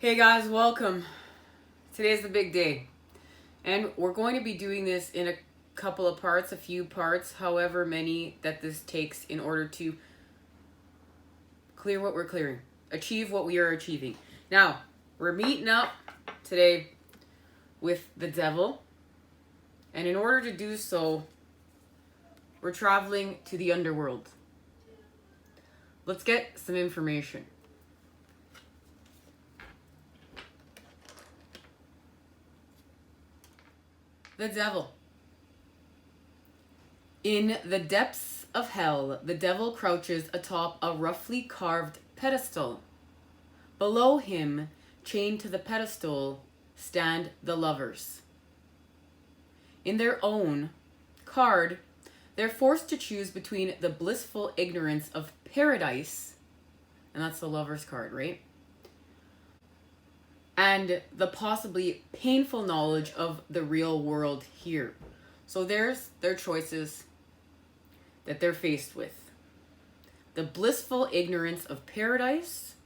Hey guys, welcome. Today's the big day. And we're going to be doing this in a couple of parts, a few parts, however many that this takes in order to clear what we're clearing, achieve what we are achieving. Now, we're meeting up today with the devil. And in order to do so, we're traveling to the underworld. Let's get some information. The devil. In the depths of hell, the devil crouches atop a roughly carved pedestal. Below him, chained to the pedestal, stand the lovers. In their own card, they're forced to choose between the blissful ignorance of paradise, and that's the lover's card, right? And the possibly painful knowledge of the real world here. So there's their choices that they're faced with. The blissful ignorance of paradise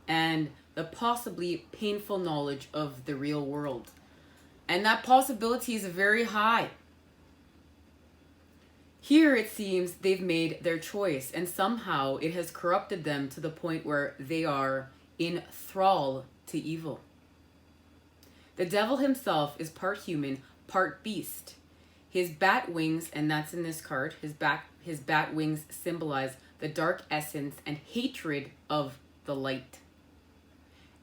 and the possibly painful knowledge of the real world. And that possibility is very high. Here it seems they've made their choice, and somehow it has corrupted them to the point where they are in thrall to evil. The devil himself is part human, part beast. His bat wings, and that's in this card, his bat wings symbolize the dark essence and hatred of the light.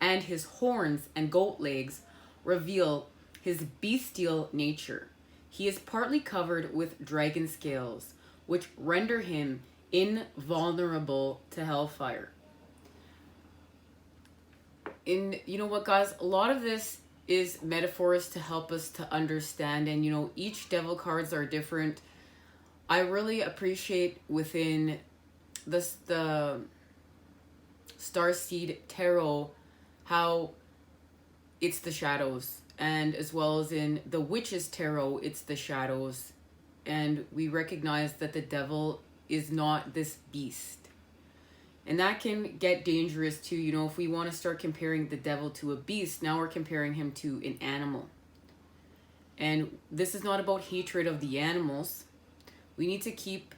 And his horns and goat legs reveal his bestial nature. He is partly covered with dragon scales, which render him invulnerable to hellfire. You know what, guys? A lot of this is metaphors to help us to understand, and each devil cards are different. I really appreciate within the Starseed tarot how it's the shadows, and as well as in the witch's tarot it's the shadows, and we recognize that the devil is not this beast. And that can get dangerous too, if we want to start comparing the devil to a beast, now we're comparing him to an animal. And this is not about hatred of the animals. We need to keep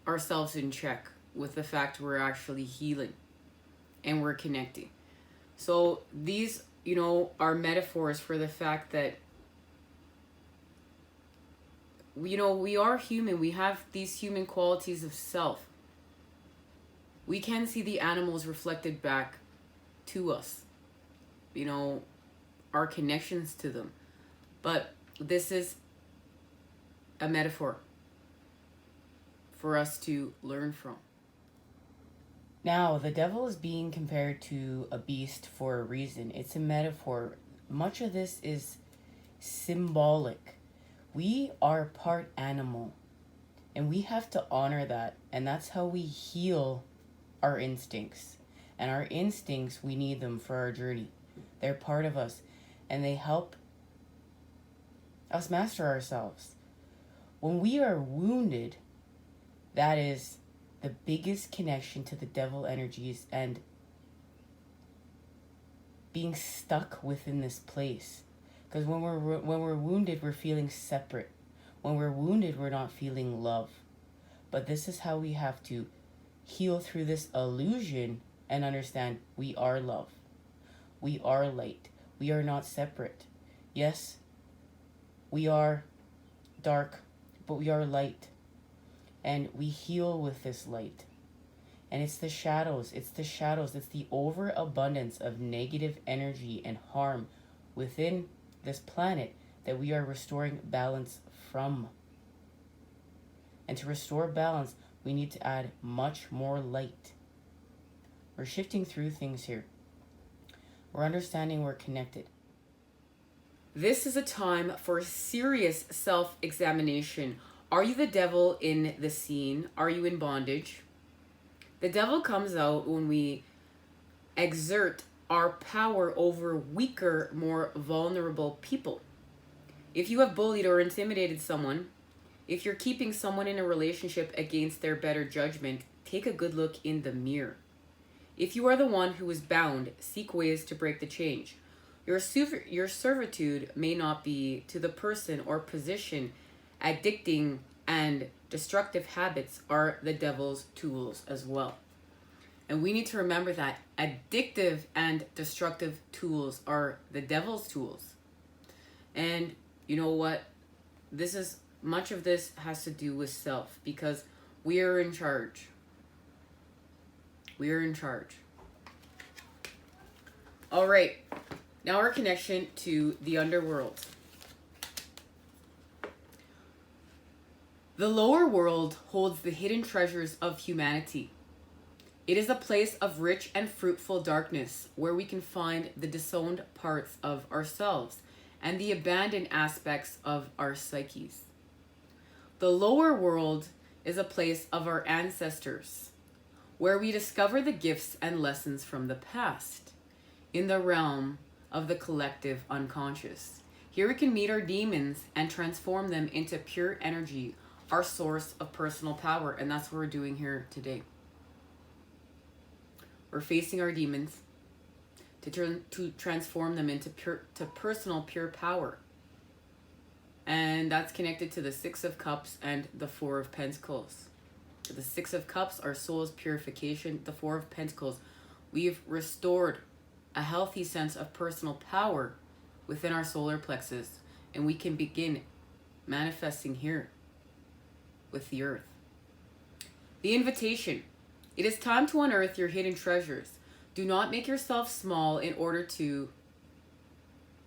ourselves in check with the fact we're actually healing and we're connecting. So these, are metaphors for the fact that, we are human. We have these human qualities of self. We can see the animals reflected back to us, our connections to them. But this is a metaphor for us to learn from. Now, the devil is being compared to a beast for a reason. It's a metaphor. Much of this is symbolic. We are part animal, and we have to honor that, and that's how we heal our instincts. And our instincts, we need them for our journey. They're part of us, and they help us master ourselves. When we are wounded, that is the biggest connection to the devil energies, and being stuck within this place. Because when we're wounded, we're feeling separate. When we're wounded, we're not feeling love. But this is how we have to heal through this illusion and understand we are love. We are light. We are not separate. Yes, we are dark, but we are light. And we heal with this light. And it's the shadows. It's the overabundance of negative energy and harm within this planet that we are restoring balance from. And to restore balance, we need to add much more light. We're shifting through things here. We're understanding we're connected. This is a time for serious self-examination. Are you the devil in the scene? Are you in bondage? The devil comes out when we exert our power over weaker, more vulnerable people. If you have bullied or intimidated someone, if you're keeping someone in a relationship against their better judgment, take a good look in the mirror. If you are the one who is bound, seek ways to break the change. Your servitude may not be to the person or position. Addicting and destructive habits are the devil's tools as well. And we need to remember that addictive and destructive tools are the devil's tools. And you know what? Much of this has to do with self, because we are in charge. We are in charge. All right. Now our connection to the underworld. The lower world holds the hidden treasures of humanity. It is a place of rich and fruitful darkness where we can find the disowned parts of ourselves and the abandoned aspects of our psyches. The lower world is a place of our ancestors, where we discover the gifts and lessons from the past, in the realm of the collective unconscious. Here we can meet our demons and transform them into pure energy, our source of personal power, and that's what we're doing here today. We're facing our demons to transform them into personal pure power. And that's connected to the Six of Cups and the Four of Pentacles. The Six of Cups, our soul's purification. The Four of Pentacles, we've restored a healthy sense of personal power within our solar plexus, and we can begin manifesting here with the earth. The invitation. It is time to unearth your hidden treasures. Do not make yourself small in order to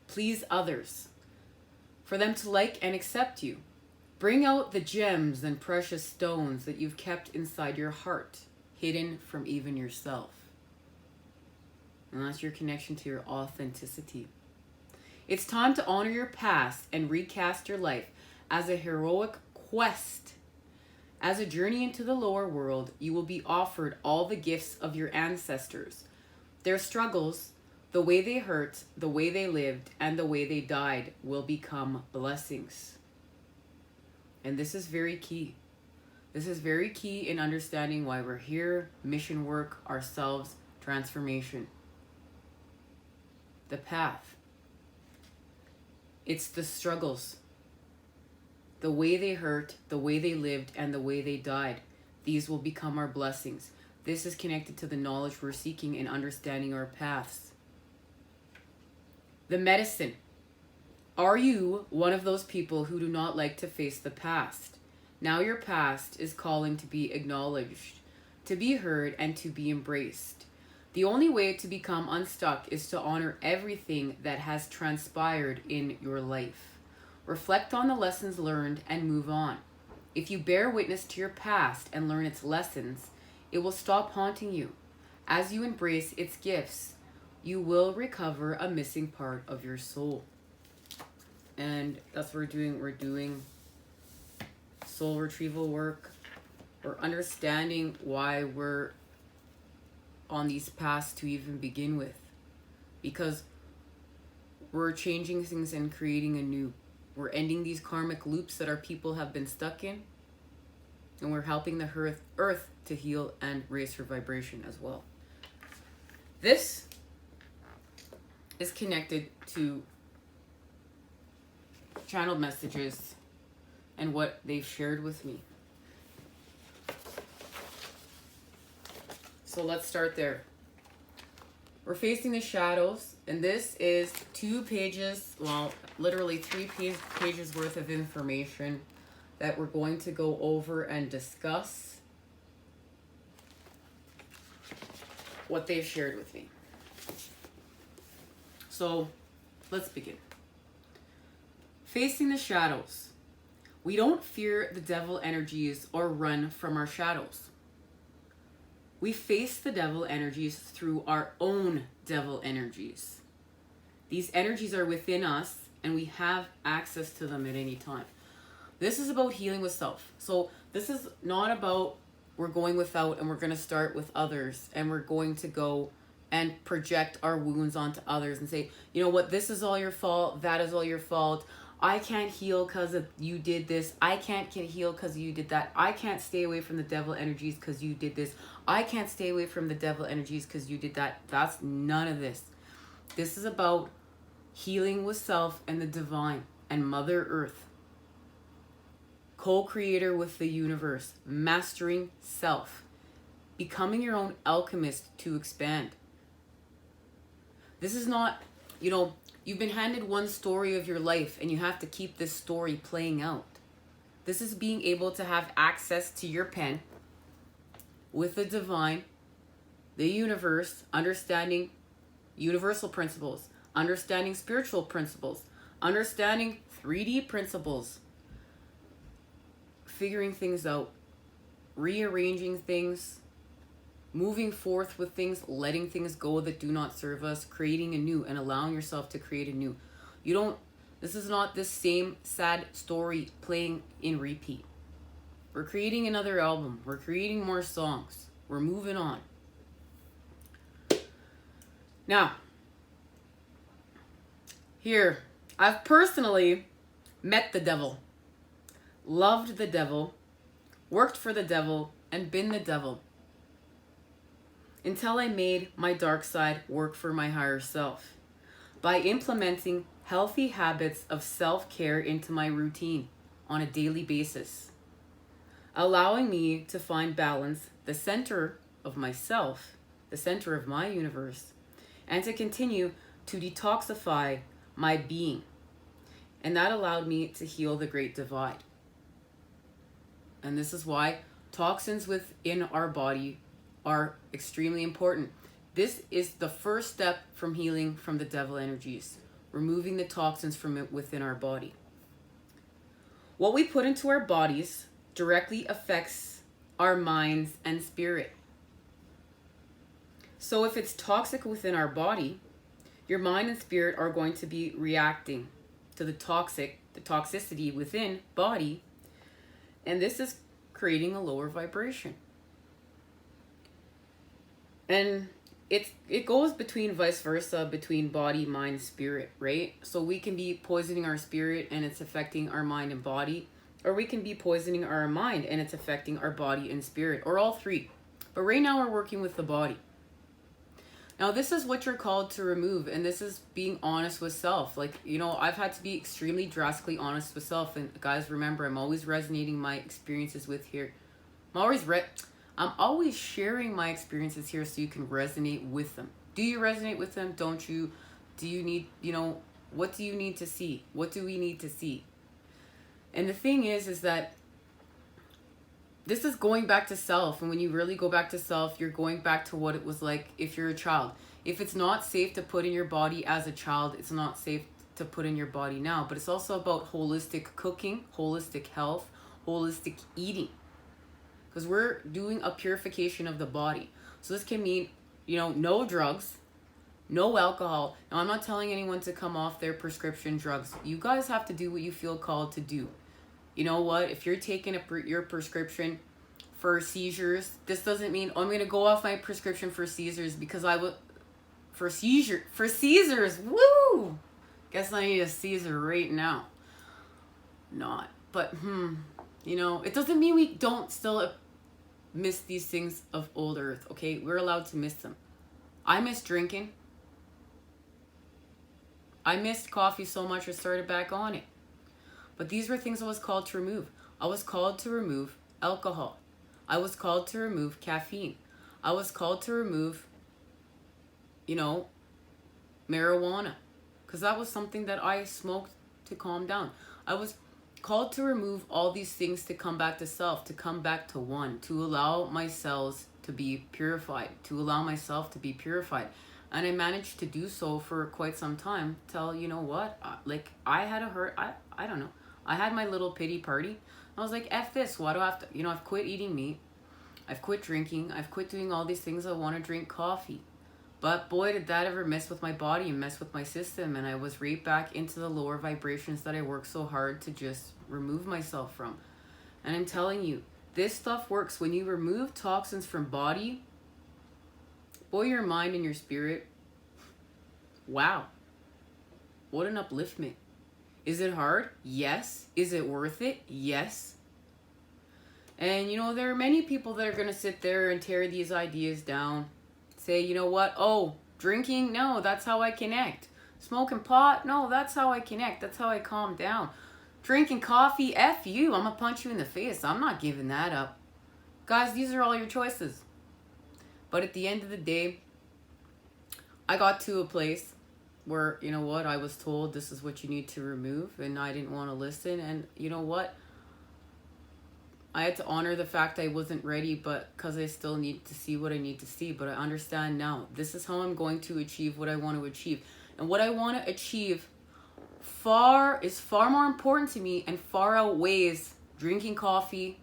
please others, for them to like and accept you. Bring out the gems and precious stones that you've kept inside your heart, hidden from even yourself. And that's your connection to your authenticity. It's time to honor your past and recast your life as a heroic quest. As a journey into the lower world, you will be offered all the gifts of your ancestors. Their struggles, the way they hurt, the way they lived, and the way they died will become blessings. And this is very key. This is very key in understanding why we're here, mission work, ourselves, transformation. The path. It's the struggles. The way they hurt, the way they lived, and the way they died. These will become our blessings. This is connected to the knowledge we're seeking in understanding our paths. The medicine. Are you one of those people who do not like to face the past? Now your past is calling to be acknowledged, to be heard, and to be embraced. The only way to become unstuck is to honor everything that has transpired in your life. Reflect on the lessons learned and move on. If you bear witness to your past and learn its lessons, it will stop haunting you. As you embrace its gifts, you will recover a missing part of your soul. And that's what we're doing. We're doing soul retrieval work. We're understanding why we're on these paths to even begin with. Because we're changing things and creating a new. We're ending these karmic loops that our people have been stuck in. And we're helping the earth to heal and raise her vibration as well. This is connected to channeled messages and what they've shared with me. So let's start there. We're facing the shadows, and this is 2 pages, well, literally 3 pages worth of information that we're going to go over and discuss what they've shared with me. So let's begin. Facing the shadows. We don't fear the devil energies or run from our shadows. We face the devil energies through our own devil energies. These energies are within us, and we have access to them at any time. This is about healing with self. So this is not about we're going without and we're going to start with others and we're going to go and project our wounds onto others and say, you know what, this is all your fault, that is all your fault. I can't heal because you did this. I can't get healed because you did that. I can't stay away from the devil energies because you did this. I can't stay away from the devil energies because you did that. That's none of this. This is about healing with self and the divine and Mother Earth. Co-creator with the universe. Mastering self. Becoming your own alchemist to expand. This is not, you've been handed one story of your life and you have to keep this story playing out. This is being able to have access to your pen with the divine, the universe, understanding universal principles, understanding spiritual principles, understanding 3D principles, figuring things out, rearranging things, moving forth with things, letting things go that do not serve us, creating anew and allowing yourself to create anew. This is not the same sad story playing in repeat. We're creating another album. We're creating more songs. We're moving on. Now, here, I've personally met the devil, loved the devil, worked for the devil, and been the devil. Until I made my dark side work for my higher self by implementing healthy habits of self-care into my routine on a daily basis, allowing me to find balance, the center of myself, the center of my universe, and to continue to detoxify my being. And that allowed me to heal the great divide. And this is why toxins within our body are extremely important. This is the first step from healing from the devil energies, removing the toxins from within our body. What we put into our bodies directly affects our minds and spirit. So if it's toxic within our body, your mind and spirit are going to be reacting to the toxicity within body, and this is creating a lower vibration. And it goes between vice versa, between body, mind, spirit, right? So we can be poisoning our spirit and it's affecting our mind and body, or we can be poisoning our mind and it's affecting our body and spirit, or all three. But right now we're working with the body. Now this is what you're called to remove, and this is being honest with self. Like, I've had to be extremely drastically honest with self, and guys, remember, I'm always resonating my experiences with here. I'm always sharing my experiences here so you can resonate with them. Do you resonate with them? Don't you? Do you need, what do you need to see? What do we need to see? And the thing is that this is going back to self. And when you really go back to self, you're going back to what it was like if you're a child. If it's not safe to put in your body as a child, it's not safe to put in your body now. But it's also about holistic cooking, holistic health, holistic eating. Because we're doing a purification of the body. So this can mean, no drugs, no alcohol. Now, I'm not telling anyone to come off their prescription drugs. You guys have to do what you feel called to do. You know what? If you're taking your prescription for seizures, this doesn't mean, I'm going to go off my prescription for seizures because for seizures, woo! Guess I need a Caesar right now. Not. But, it doesn't mean we don't still miss these things of old earth, okay? We're allowed to miss them. I miss drinking. I missed coffee so much I started back on it. But these were things I was called to remove. I was called to remove alcohol. I was called to remove caffeine. I was called to remove, marijuana. Because that was something that I smoked to calm down. I was called to remove all these things to come back to self, to come back to one, to allow my cells to be purified, to allow myself to be purified. And I managed to do so for quite some time till, I had a hurt, I don't know. I had my little pity party. I was like, F this, why do I have to, I've quit eating meat. I've quit drinking. I've quit doing all these things. I want to drink coffee. But boy, did that ever mess with my body and mess with my system. And I was right back into the lower vibrations that I worked so hard to just remove myself from. And I'm telling you, this stuff works. When you remove toxins from body, boy, your mind and your spirit, wow. What an upliftment. Is it hard? Yes. Is it worth it? Yes. And you know, there are many people that are going to sit there and tear these ideas down. Say, you know what? Oh, drinking? No, that's how I connect. Smoking pot? No, that's how I connect. That's how I calm down. Drinking coffee? F you. I'm going to punch you in the face. I'm not giving that up. Guys, these are all your choices. But at the end of the day, I got to a place where, you know what, I was told this is what you need to remove, and I didn't want to listen. And you know what? I had to honor the fact I wasn't ready, but because I still need to see what I need to see. But I understand now. This is how I'm going to achieve what I want to achieve. And what I want to achieve is far more important to me and far outweighs drinking coffee,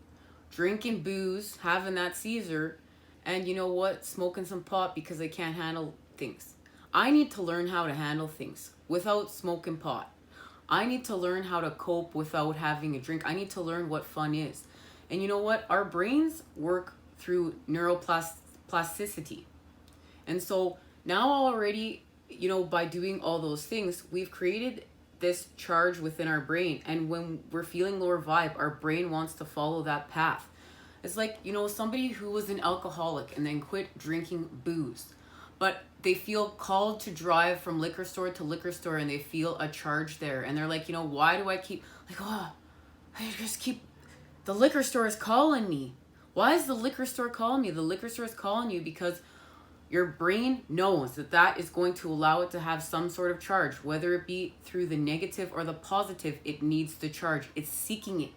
drinking booze, having that Caesar, and you know what, smoking some pot because I can't handle things. I need to learn how to handle things without smoking pot. I need to learn how to cope without having a drink. I need to learn what fun is. And you know what? Our brains work through neuroplasticity. And so now already, you know, by doing all those things, we've created this charge within our brain. And when we're feeling lower vibe, our brain wants to follow that path. It's like, you know, somebody who was an alcoholic and then quit drinking booze, but they feel called to drive from liquor store to liquor store, and they feel a charge there. And they're like, you know, why do I keep, like, oh, I just keep, the liquor store is calling me. Why is the liquor store calling me? The liquor store is calling you because your brain knows that that is going to allow it to have some sort of charge, whether it be through the negative or the positive. It needs the charge. It's seeking it.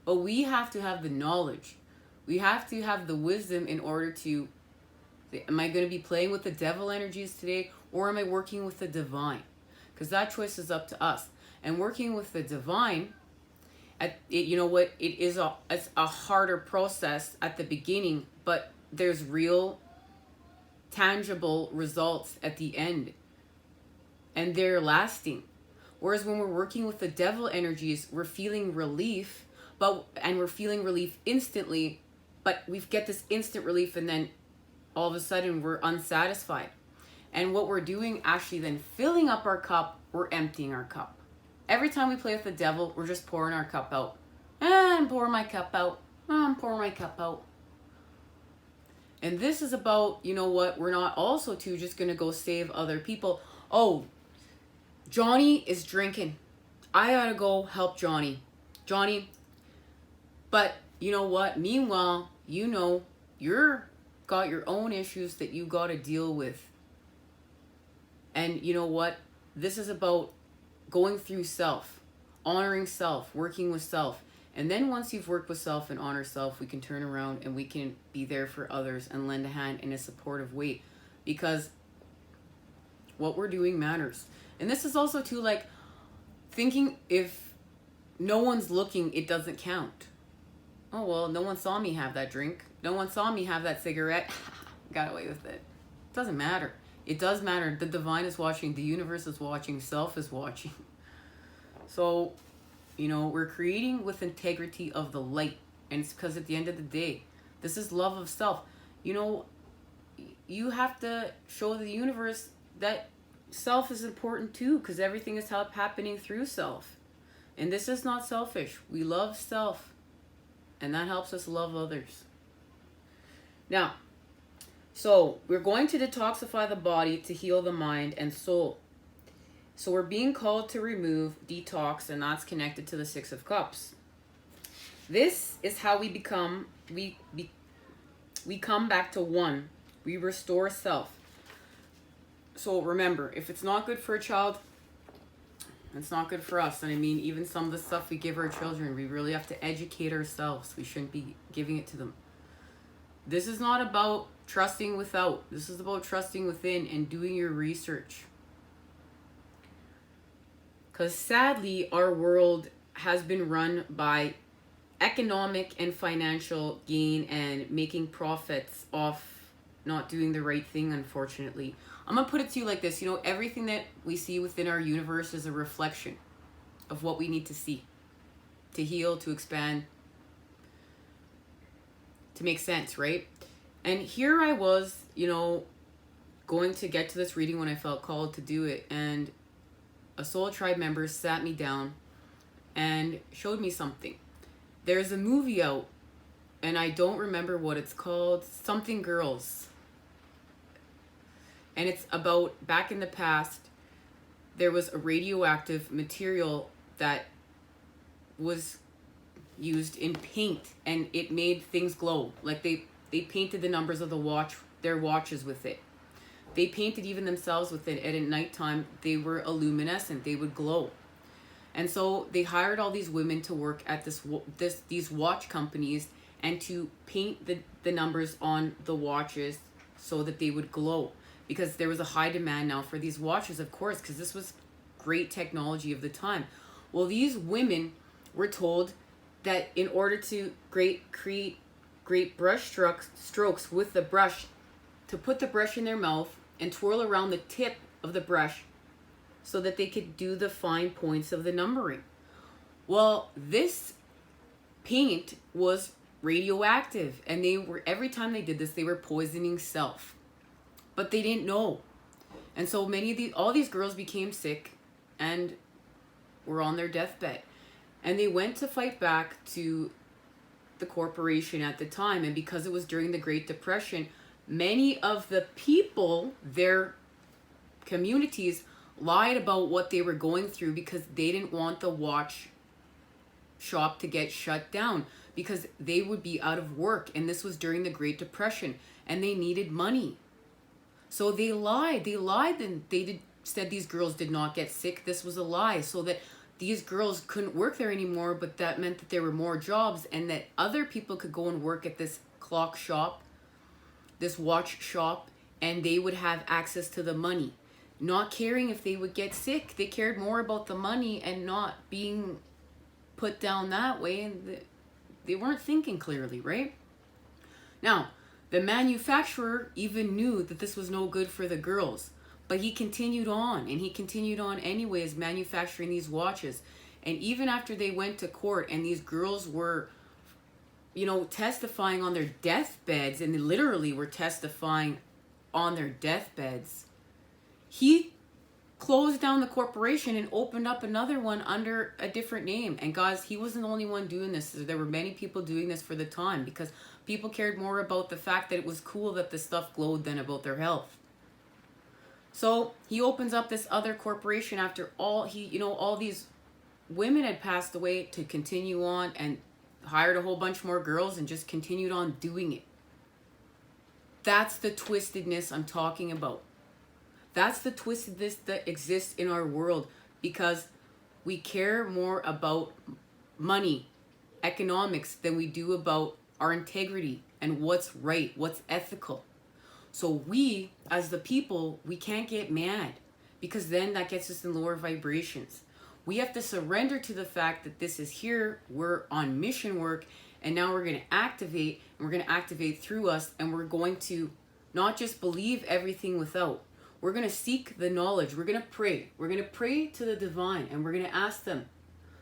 But we have to have the knowledge. We have to have the wisdom in order to, am I going to be playing with the devil energies today, or am I working with the divine? Because that choice is up to us. And working with the divine, you know what, it's a harder process at the beginning, but there's real tangible results at the end, and they're lasting. Whereas when we're working with the devil energies, we're feeling relief, and we're feeling relief instantly, but we get this instant relief, and then all of a sudden we're unsatisfied. And what we're doing, actually then filling up our cup, we're emptying our cup. Every time we play with the devil, we're just pouring our cup out. I'm pouring my cup out. I'm pouring my cup out. And this is about, you know what, we're not also too just going to go save other people. Oh, Johnny is drinking. I got to go help Johnny. But you know what? Meanwhile, you know, you're got your own issues that you got to deal with. And you know what? This is about going through self, honoring self, working with self. And then once you've worked with self and honor self, we can turn around and we can be there for others and lend a hand in a supportive way, because what we're doing matters. And this is also too, like, thinking if no one's looking, it doesn't count. Oh, well, no one saw me have that drink. No one saw me have that cigarette. Got away with it. It doesn't matter. It does matter. The divine is watching. The universe is watching. Self is watching. So, you know, we're creating with integrity of the light. And it's because at the end of the day, this is love of self. You know, you have to show the universe that self is important too, because everything is happening through self. And this is not selfish. We love self. And that helps us love others. Now, so we're going to detoxify the body to heal the mind and soul. So we're being called to remove, detox, and that's connected to the Six of Cups. This is how we become, we come back to one. We restore self. So remember, if it's not good for a child, it's not good for us. And I mean, even some of the stuff we give our children, we really have to educate ourselves. We shouldn't be giving it to them. This is not about trusting without. This is about trusting within and doing your research. Because sadly, our world has been run by economic and financial gain and making profits off not doing the right thing, unfortunately. I'm going to put it to you like this. You know, everything that we see within our universe is a reflection of what we need to see, to heal, to expand, to make sense, right? And here I was, you know, going to get to this reading when I felt called to do it. And a Soul Tribe member sat me down and showed me something. There's a movie out and I don't remember what it's called. Something Girls. And it's about back in the past, there was a radioactive material that was used in paint, and it made things glow. Like they painted the numbers of their watches with it. They painted even themselves with it, and at nighttime they were luminescent. They would glow. And so they hired all these women to work at these watch companies and to paint the numbers on the watches so that they would glow, because there was a high demand now for these watches, of course, because this was great technology of the time. Well, these women were told that in order to create great brush strokes with the brush, to put the brush in their mouth and twirl around the tip of the brush so that they could do the fine points of the numbering. Well, this paint was radioactive, and every time they did this, they were poisoning self. But they didn't know. And so all these girls became sick and were on their deathbed. And they went to fight back to the corporation at the time. And because it was during the Great Depression, many of the people, their communities, lied about what they were going through because they didn't want the watch shop to get shut down, because they would be out of work. And this was during the Great Depression, and they needed money. So they lied. And said these girls did not get sick. This was a lie, so that these girls couldn't work there anymore, but that meant that there were more jobs and that other people could go and work at this clock shop, this watch shop, and they would have access to the money. Not caring if they would get sick. They cared more about the money and not being put down that way. And they weren't thinking clearly, right? Now, the manufacturer even knew that this was no good for the girls, but he continued on, and he continued on anyways, manufacturing these watches. And even after they went to court and these girls were, testifying on their deathbeds, and they literally were testifying on their deathbeds, he closed down the corporation and opened up another one under a different name. And guys, he wasn't the only one doing this. There were many people doing this for the time, because people cared more about the fact that it was cool that the stuff glowed than about their health. So he opens up this other corporation after all these women had passed away, to continue on, and hired a whole bunch more girls and just continued on doing it. That's the twistedness I'm talking about. That's the twistedness that exists in our world, because we care more about money, economics, than we do about our integrity and what's right, what's ethical. So we, as the people, we can't get mad, because then that gets us in lower vibrations. We have to surrender to the fact that this is here, we're on mission work, and now we're going to activate, and we're going to activate through us, and we're going to not just believe everything without. We're going to seek the knowledge. We're going to pray. We're going to pray to the divine, and we're going to ask them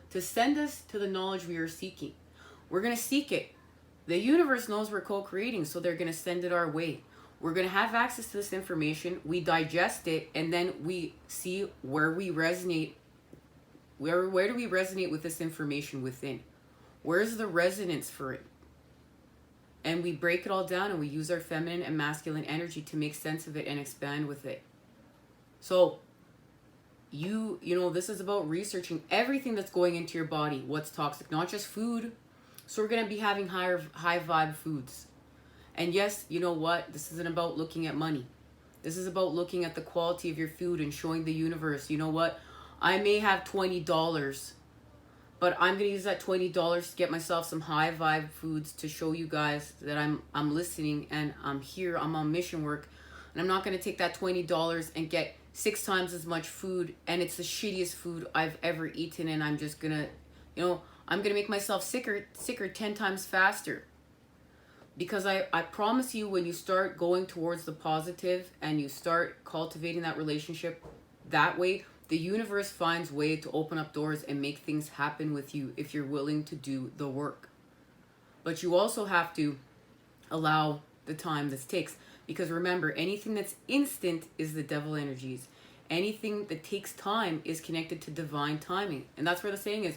to send us to the knowledge we are seeking. We're going to seek it. The universe knows we're co-creating, so they're going to send it our way. We're going to have access to this information. We digest it, and then we see where we resonate. Where do we resonate with this information within? Where's the resonance for it? And we break it all down, and we use our feminine and masculine energy to make sense of it and expand with it. So, this is about researching everything that's going into your body, what's toxic, not just food. So we're going to be having high vibe foods. And yes, you know what? This isn't about looking at money. This is about looking at the quality of your food and showing the universe, you know what? I may have $20, but I'm going to use that $20 to get myself some high vibe foods to show you guys that I'm listening, and I'm here, I'm on mission work. And I'm not going to take that $20 and get 6 times as much food, and it's the shittiest food I've ever eaten, and I'm just going to, I'm going to make myself sicker 10 times faster. Because I promise you, when you start going towards the positive and you start cultivating that relationship that way, the universe finds a way to open up doors and make things happen with you if you're willing to do the work. But you also have to allow the time this takes. Because remember, anything that's instant is the devil energies. Anything that takes time is connected to divine timing. And that's where the saying is,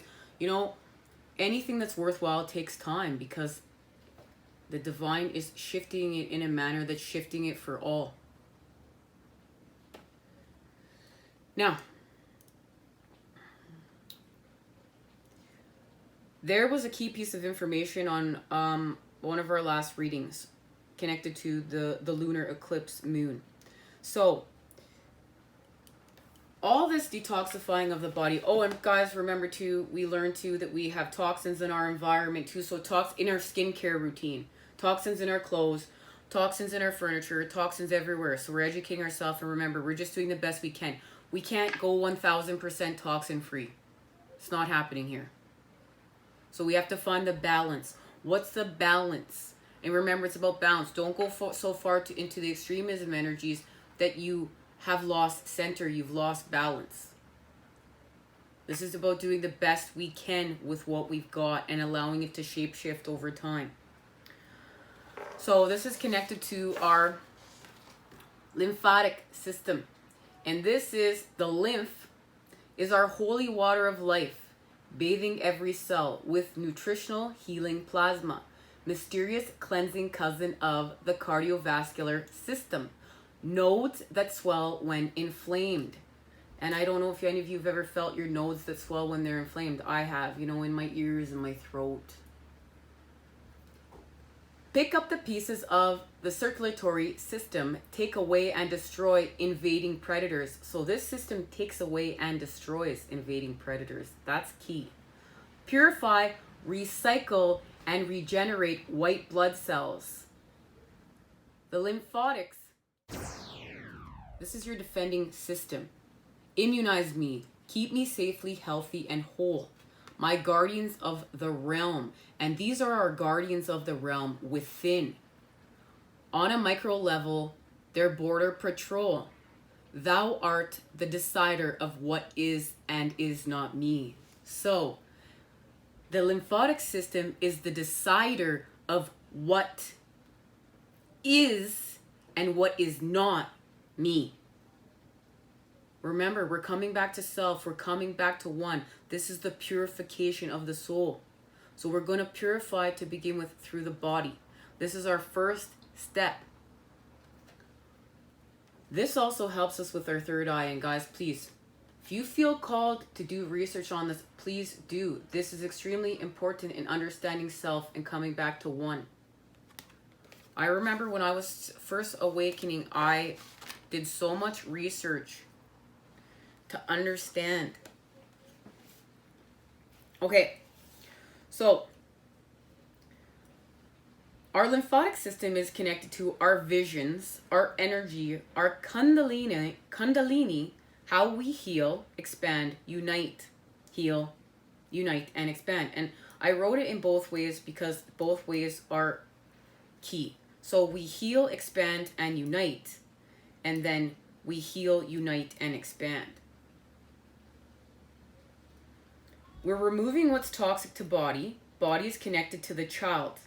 anything that's worthwhile takes time, because The divine is shifting it in a manner that's shifting it for all. Now, there was a key piece of information on one of our last readings connected to the lunar eclipse moon. So, all this detoxifying of the body. Oh, and guys, remember too, we learned too that we have toxins in our environment too. So in our skincare routine, toxins in our clothes, toxins in our furniture, toxins everywhere. So we're educating ourselves, and remember, we're just doing the best we can. We can't go 1000% toxin free. It's not happening here. So we have to find the balance. What's the balance? And remember, it's about balance. Don't go so far into the extremism energies that you have lost center, you've lost balance. This is about doing the best we can with what we've got and allowing it to shape shift over time. So this is connected to our lymphatic system. And this is the lymph is our holy water of life, bathing every cell with nutritional healing plasma, mysterious cleansing cousin of the cardiovascular system. Nodes that swell when inflamed. And I don't know if any of you have ever felt your nodes that swell when they're inflamed. I have, in my ears and my throat. Pick up the pieces of the circulatory system, take away and destroy invading predators. So this system takes away and destroys invading predators. That's key. Purify, recycle, and regenerate white blood cells. The lymphatics. This is your defending system. Immunize me. Keep me safely, healthy, and whole. My guardians of the realm. And these are our guardians of the realm within. On a micro level, their border patrol. Thou art the decider of what is and is not me. So, the lymphatic system is the decider of what is and what is not me. Remember, we're coming back to self. We're coming back to one. This is the purification of the soul. So we're going to purify to begin with through the body. This is our first step. This also helps us with our third eye. And guys, please, if you feel called to do research on this, please do. This is extremely important in understanding self and coming back to one. I remember when I was first awakening, I did so much research to understand. Okay, so our lymphatic system is connected to our visions, our energy, our kundalini, how we heal, expand, unite, heal, unite, and expand. And I wrote it in both ways because both ways are key. So we heal, expand, and unite, and then we heal, unite, and expand. We're removing what's toxic to body. Body is connected to the child.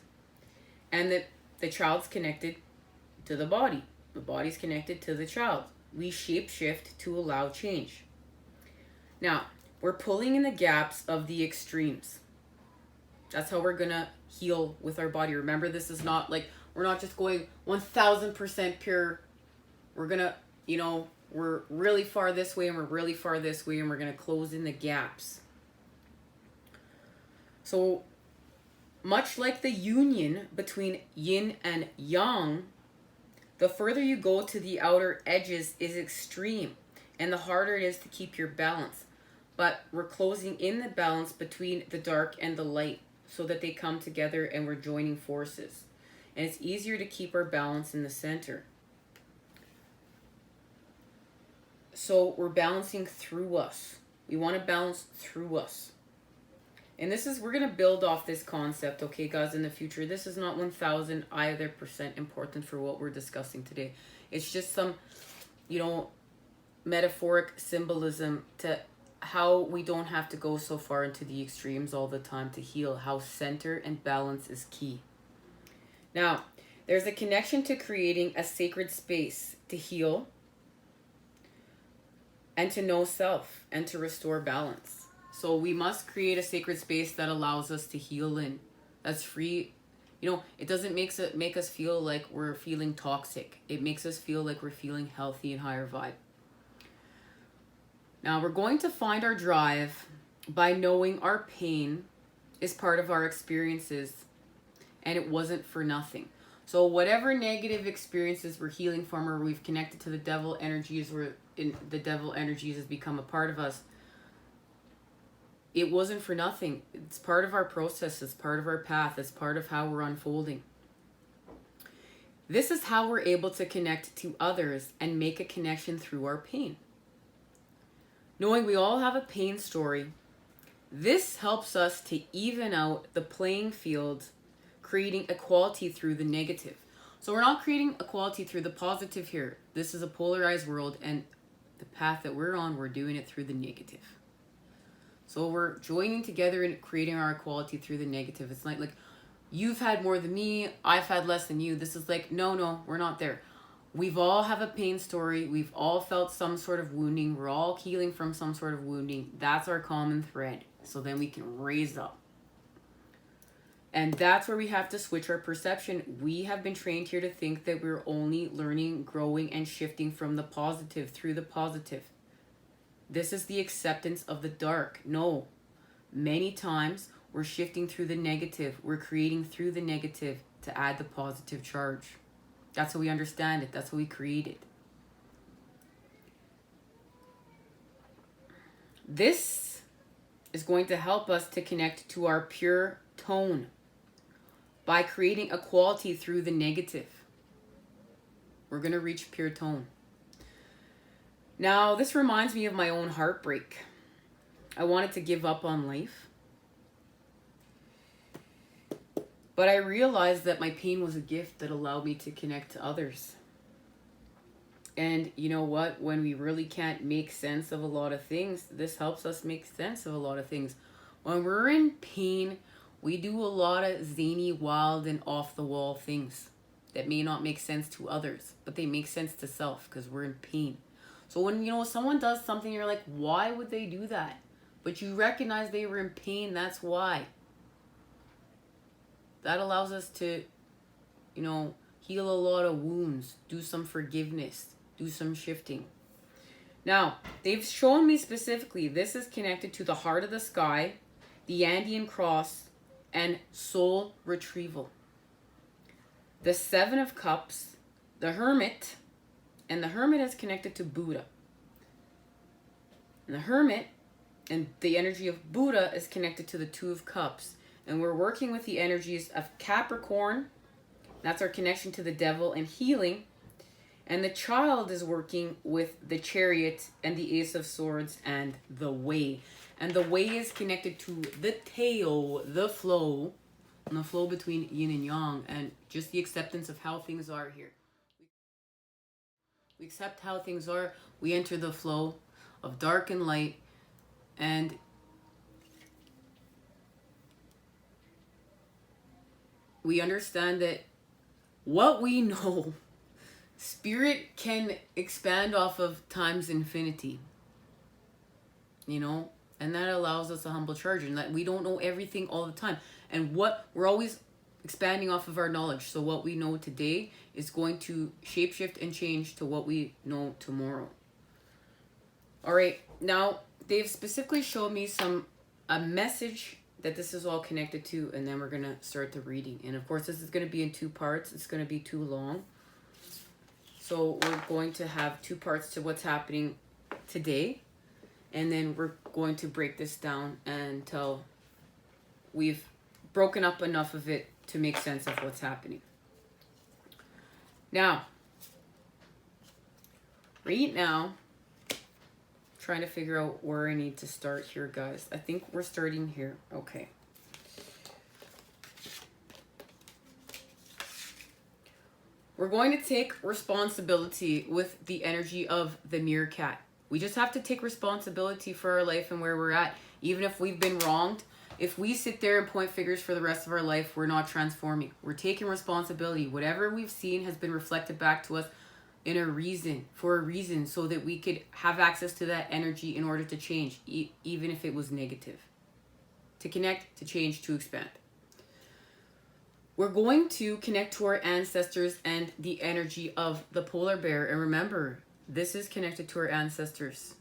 And the child's connected to the body. The body's connected to the child. We shape shift to allow change. Now, we're pulling in the gaps of the extremes. That's how we're going to heal with our body. Remember, this is not like, we're not just going 1000% pure. We're going to, we're really far this way and we're really far this way, and we're going to close in the gaps. So, much like the union between yin and yang, the further you go to the outer edges is extreme, and the harder it is to keep your balance. But we're closing in the balance between the dark and the light so that they come together and we're joining forces. And it's easier to keep our balance in the center. So we're balancing through us. We want to balance through us. And we're going to build off this concept, okay, guys, in the future. This is not 1000% either important for what we're discussing today. It's just some, metaphoric symbolism to how we don't have to go so far into the extremes all the time to heal, how center and balance is key. Now, there's a connection to creating a sacred space to heal and to know self and to restore balance. So we must create a sacred space that allows us to heal in, that's free You know, it doesn't make us feel like we're feeling toxic. It makes us feel like we're feeling healthy and higher vibe. Now we're going to find our drive by knowing our pain is part of our experiences and it wasn't for nothing. So whatever negative experiences we're healing from, or we've connected to the devil energies, or the devil energies has become a part of us, it wasn't for nothing. It's part of our process. It's part of our path. It's part of how we're unfolding. This is how we're able to connect to others and make a connection through our pain. Knowing we all have a pain story, this helps us to even out the playing field, creating equality through the negative. So we're not creating equality through the positive here. This is a polarized world, and the path that we're on, we're doing it through the negative. So we're joining together and creating our equality through the negative. It's not like you've had more than me, I've had less than you. This is like, no, we're not there. We've all have a pain story. We've all felt some sort of wounding. We're all healing from some sort of wounding. That's our common thread. So then we can raise up. And that's where we have to switch our perception. We have been trained here to think that we're only learning, growing, and shifting from the positive through the positive. This is the acceptance of the dark. No. Many times we're shifting through the negative. We're creating through the negative to add the positive charge. That's how we understand it. That's how we create it. This is going to help us to connect to our pure tone by creating equality through the negative. We're going to reach pure tone. Now, this reminds me of my own heartbreak. I wanted to give up on life. But I realized that my pain was a gift that allowed me to connect to others. And you know what? When we really can't make sense of a lot of things, this helps us make sense of a lot of things. When we're in pain, we do a lot of zany, wild, and off-the-wall things that may not make sense to others, but they make sense to self because we're in pain. So when, you know, someone does something, you're like, why would they do that? But you recognize they were in pain, that's why. That allows us to, you know, heal a lot of wounds, do some forgiveness, do some shifting. Now, they've shown me specifically this is connected to the heart of the sky, the Andean cross, and soul retrieval. The Seven of Cups, the Hermit, and the Hermit is connected to Buddha. And the Hermit and the energy of Buddha is connected to the Two of Cups. And we're working with the energies of Capricorn. That's our connection to the devil and healing. And the Child is working with the Chariot and the Ace of Swords and the Way. And the Way is connected to the Tao, the flow, and the flow between yin and yang, and just the acceptance of how things are here. We accept how things are. We enter the flow of dark and light, and we understand that what we know, spirit can expand off of time's infinity, you know, and that allows us a humble charge, and that we don't know everything all the time, and what we're always expanding off of our knowledge. So what we know today is going to shapeshift and change to what we know tomorrow. All right, now they've specifically showed me a message that this is all connected to, and then we're gonna start the reading. And of course, this is gonna be in two parts. It's gonna be too long, so we're going to have two parts to what's happening today, and then we're going to break this down until we've broken up enough of it to make sense of what's happening. Now, right now, trying to figure out where I need to start here, guys. I think we're starting here. Okay. We're going to take responsibility with the energy of the meerkat. We just have to take responsibility for our life and where we're at. Even if we've been wronged, if we sit there and point fingers for the rest of our life, we're not transforming. We're taking responsibility. Whatever we've seen has been reflected back to us for a reason, so that we could have access to that energy in order to change, even if it was negative. To connect, to change, to expand. We're going to connect to our ancestors and the energy of the polar bear. And remember, this is connected to our ancestors.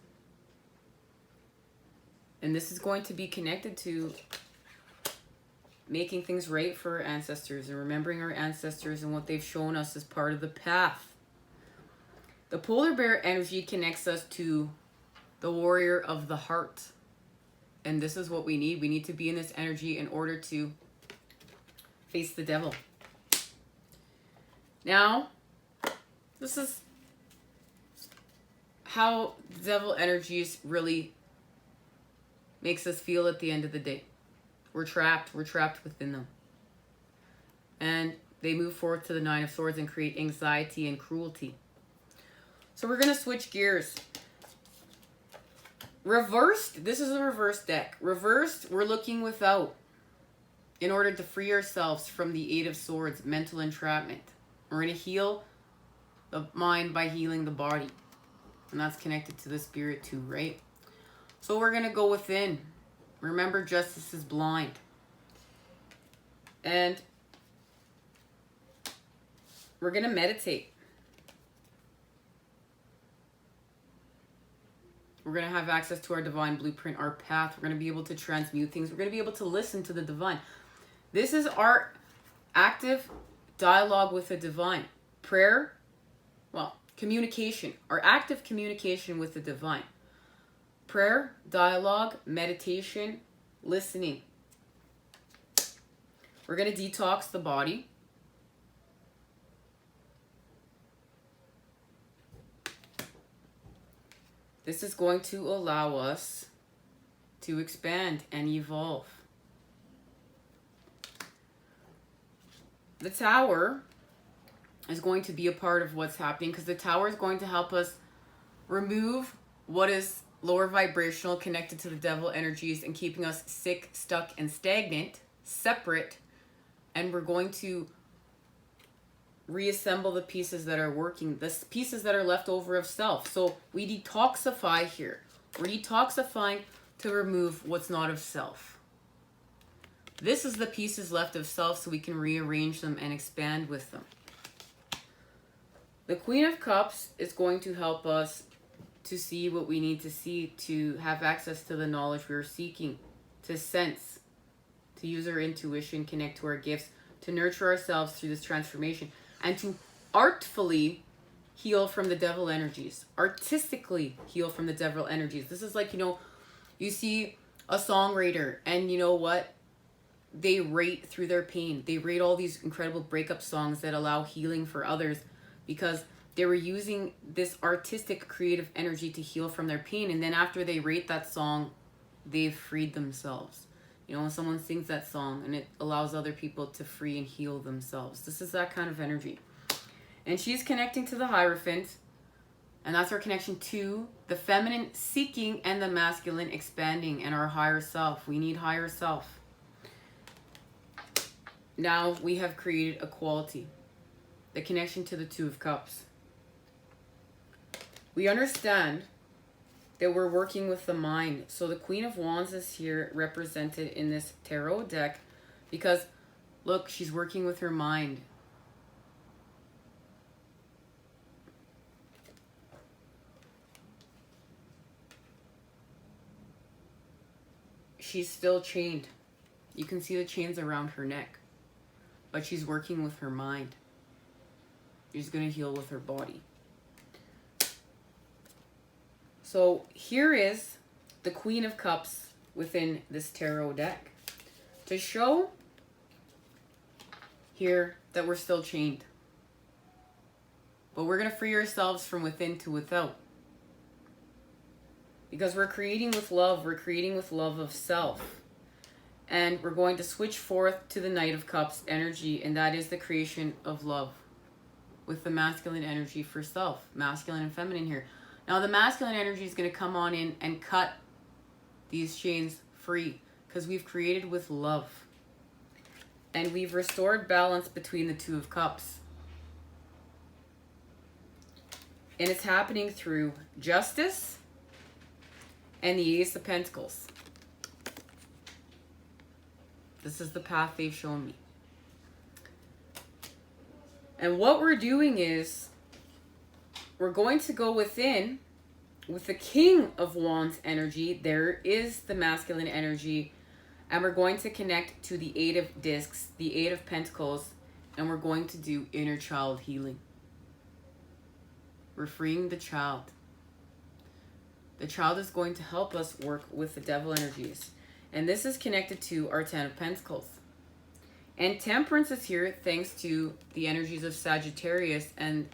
And this is going to be connected to making things right for our ancestors and remembering our ancestors and what they've shown us as part of the path. The polar bear energy connects us to the warrior of the heart. And this is what we need. We need to be in this energy in order to face the devil. Now, this is how the devil energies really makes us feel at the end of the day. We're trapped within them. And they move forward to the Nine of Swords and create anxiety and cruelty. So we're going to switch gears. Reversed, this is a reverse deck. Reversed, we're looking without in order to free ourselves from the Eight of Swords, mental entrapment. We're going to heal the mind by healing the body. And that's connected to the spirit too, right? So we're going to go within. Remember, justice is blind. And we're going to meditate. We're going to have access to our divine blueprint, our path. We're going to be able to transmute things. We're going to be able to listen to the divine. This is our active dialogue with the divine. Prayer, well, communication. Our active communication with the divine. Prayer, dialogue, meditation, listening. We're going to detox the body. This is going to allow us to expand and evolve. The tower is going to be a part of what's happening because the tower is going to help us remove what is lower vibrational, connected to the devil energies and keeping us sick, stuck, and stagnant, separate. And we're going to reassemble the pieces that are working, the pieces that are left over of self. So we detoxify here. We're detoxifying to remove what's not of self. This is the pieces left of self so we can rearrange them and expand with them. The Queen of Cups is going to help us to see what we need to see, to have access to the knowledge we're seeking, to sense, to use our intuition, connect to our gifts, to nurture ourselves through this transformation, and to artfully heal from the devil energies, artistically heal from the devil energies. This is like, you see a songwriter and you know what? They rate through their pain. They rate all these incredible breakup songs that allow healing for others because they were using this artistic, creative energy to heal from their pain. And then after they rate that song, they've freed themselves. When someone sings that song and it allows other people to free and heal themselves. This is that kind of energy. And she's connecting to the Hierophant. And that's our connection to the feminine seeking and the masculine expanding and our higher self. We need higher self. Now we have created equality. The connection to the Two of Cups. We understand that we're working with the mind. So the Queen of Wands is here represented in this tarot deck because, look, she's working with her mind. She's still chained. You can see the chains around her neck. But she's working with her mind. She's going to heal with her body. So here is the Queen of Cups within this tarot deck to show here that we're still chained. But we're going to free ourselves from within to without. Because we're creating with love. We're creating with love of self. And we're going to switch forth to the Knight of Cups energy. And that is the creation of love. With the masculine energy for self. Masculine and feminine here. Now the masculine energy is going to come on in and cut these chains free. Because we've created with love. And we've restored balance between the Two of Cups. And it's happening through justice and the Ace of Pentacles. This is the path they've shown me. And what we're doing is we're going to go within with the King of Wands energy. There is the masculine energy. And we're going to connect to the Eight of Discs, the Eight of Pentacles, and we're going to do inner child healing. We're freeing the child. The child is going to help us work with the devil energies. And this is connected to our Ten of Pentacles. And Temperance is here thanks to the energies of Sagittarius and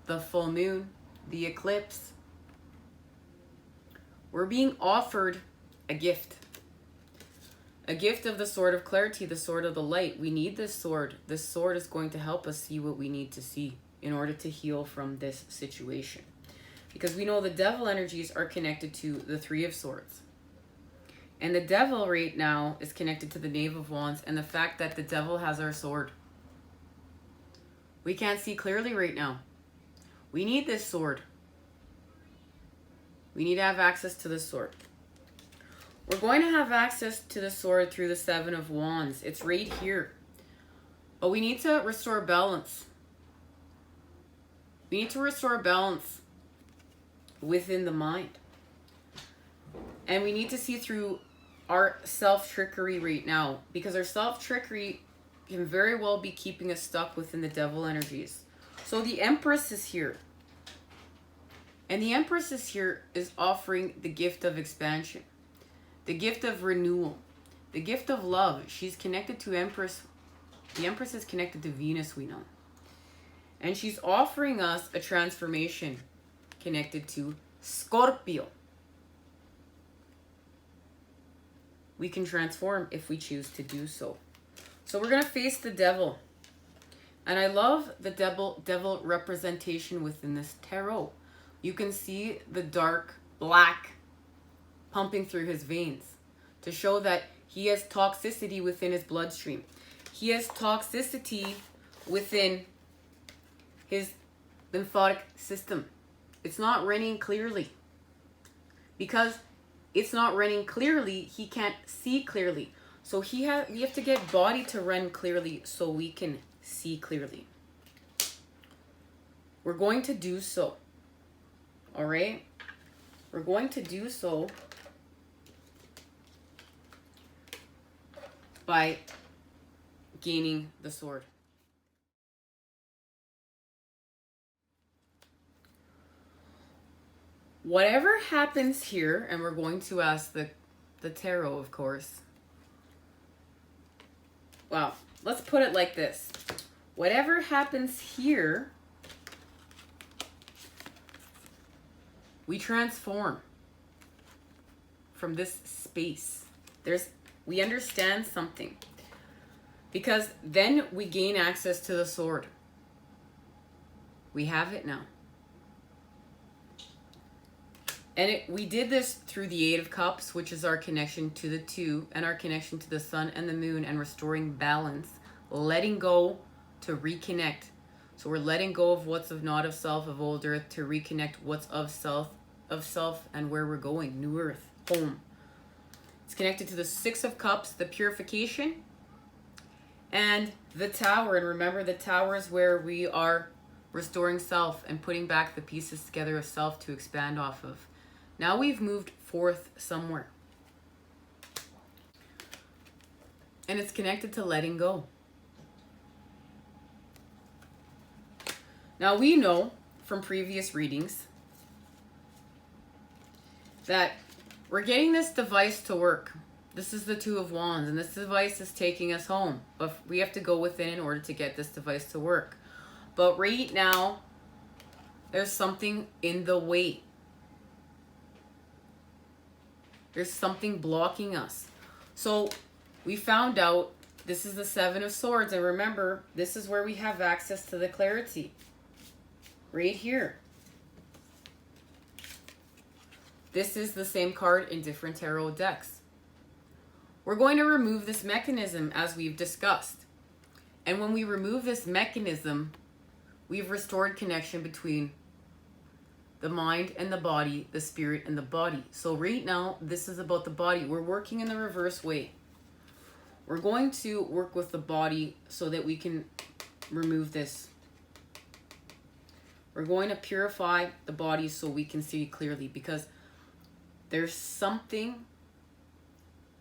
the full moon, the eclipse. We're being offered a gift. A gift of the sword of clarity, the sword of the light. We need this sword. This sword is going to help us see what we need to see in order to heal from this situation. Because we know the devil energies are connected to the Three of Swords. And the devil right now is connected to the Knave of Wands and the fact that the devil has our sword. We can't see clearly right now. We need this sword. We need to have access to this sword. We're going to have access to the sword through the Seven of Wands. It's right here. But we need to restore balance. We need to restore balance within the mind. And we need to see through our self-trickery right now. Because our self-trickery can very well be keeping us stuck within the devil energies. So the Empress is here. And the Empress is here is offering the gift of expansion. The gift of renewal. The gift of love. She's connected to Empress. The Empress is connected to Venus, we know. And she's offering us a transformation connected to Scorpio. We can transform if we choose to do so. So we're going to face the devil. And I love the devil representation within this tarot. You can see the dark black pumping through his veins to show that he has toxicity within his bloodstream. He has toxicity within his lymphatic system. It's not running clearly. Because it's not running clearly, he can't see clearly. So we have to get body to run clearly so we can see clearly. We're going to do so. All right? We're going to do so by gaining the sword. Whatever happens here, and we're going to ask the tarot, of course. Well, let's put it like this. Whatever happens here, we transform from this space. We understand something. Because then we gain access to the sword. We have it now. And we did this through the Eight of Cups, which is our connection to the two, and our connection to the sun and the moon, and restoring balance, letting go to reconnect. So we're letting go of what's of not of self, of old earth, to reconnect what's of self, and where we're going, new earth, home. It's connected to the Six of Cups, the purification, and the Tower. And remember, the Tower is where we are restoring self and putting back the pieces together of self to expand off of. Now we've moved forth somewhere. And it's connected to letting go. Now we know from previous readings that we're getting this device to work. This is the Two of Wands, and this device is taking us home. But we have to go within in order to get this device to work. But right now, there's something in the way. There's something blocking us. So we found out this is the Seven of Swords. And remember, this is where we have access to the clarity. Right here. This is the same card in different tarot decks. We're going to remove this mechanism as we've discussed. And when we remove this mechanism, we've restored connection between the mind and the body, the spirit and the body. So right now, this is about the body. We're working in the reverse way. We're going to work with the body so that we can remove this. We're going to purify the body so we can see clearly, because there's something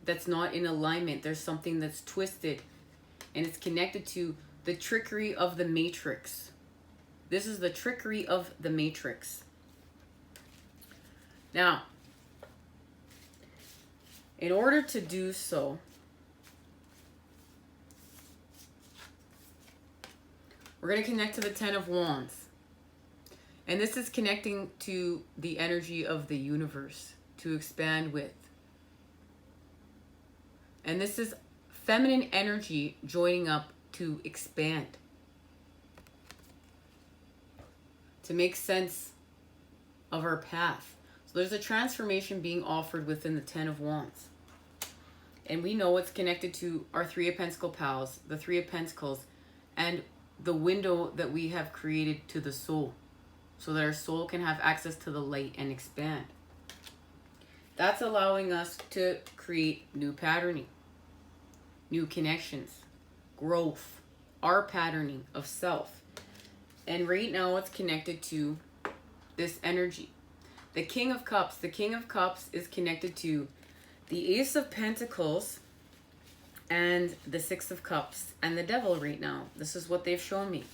that's not in alignment. There's something that's twisted, and it's connected to the trickery of the matrix. This is the trickery of the matrix. Now, in order to do so, we're going to connect to the Ten of Wands. And this is connecting to the energy of the universe to expand with. And this is feminine energy joining up to expand, to make sense of our path. So there's a transformation being offered within the Ten of Wands. And we know it's connected to our Three of Pentacle pals, the Three of Pentacles, and the window that we have created to the soul, so that our soul can have access to the light and expand. That's allowing us to create new patterning, new connections, growth, our patterning of self. And right now it's connected to this energy. The King of Cups. The King of Cups is connected to the Ace of Pentacles and the Six of Cups and the Devil right now. This is what they've shown me.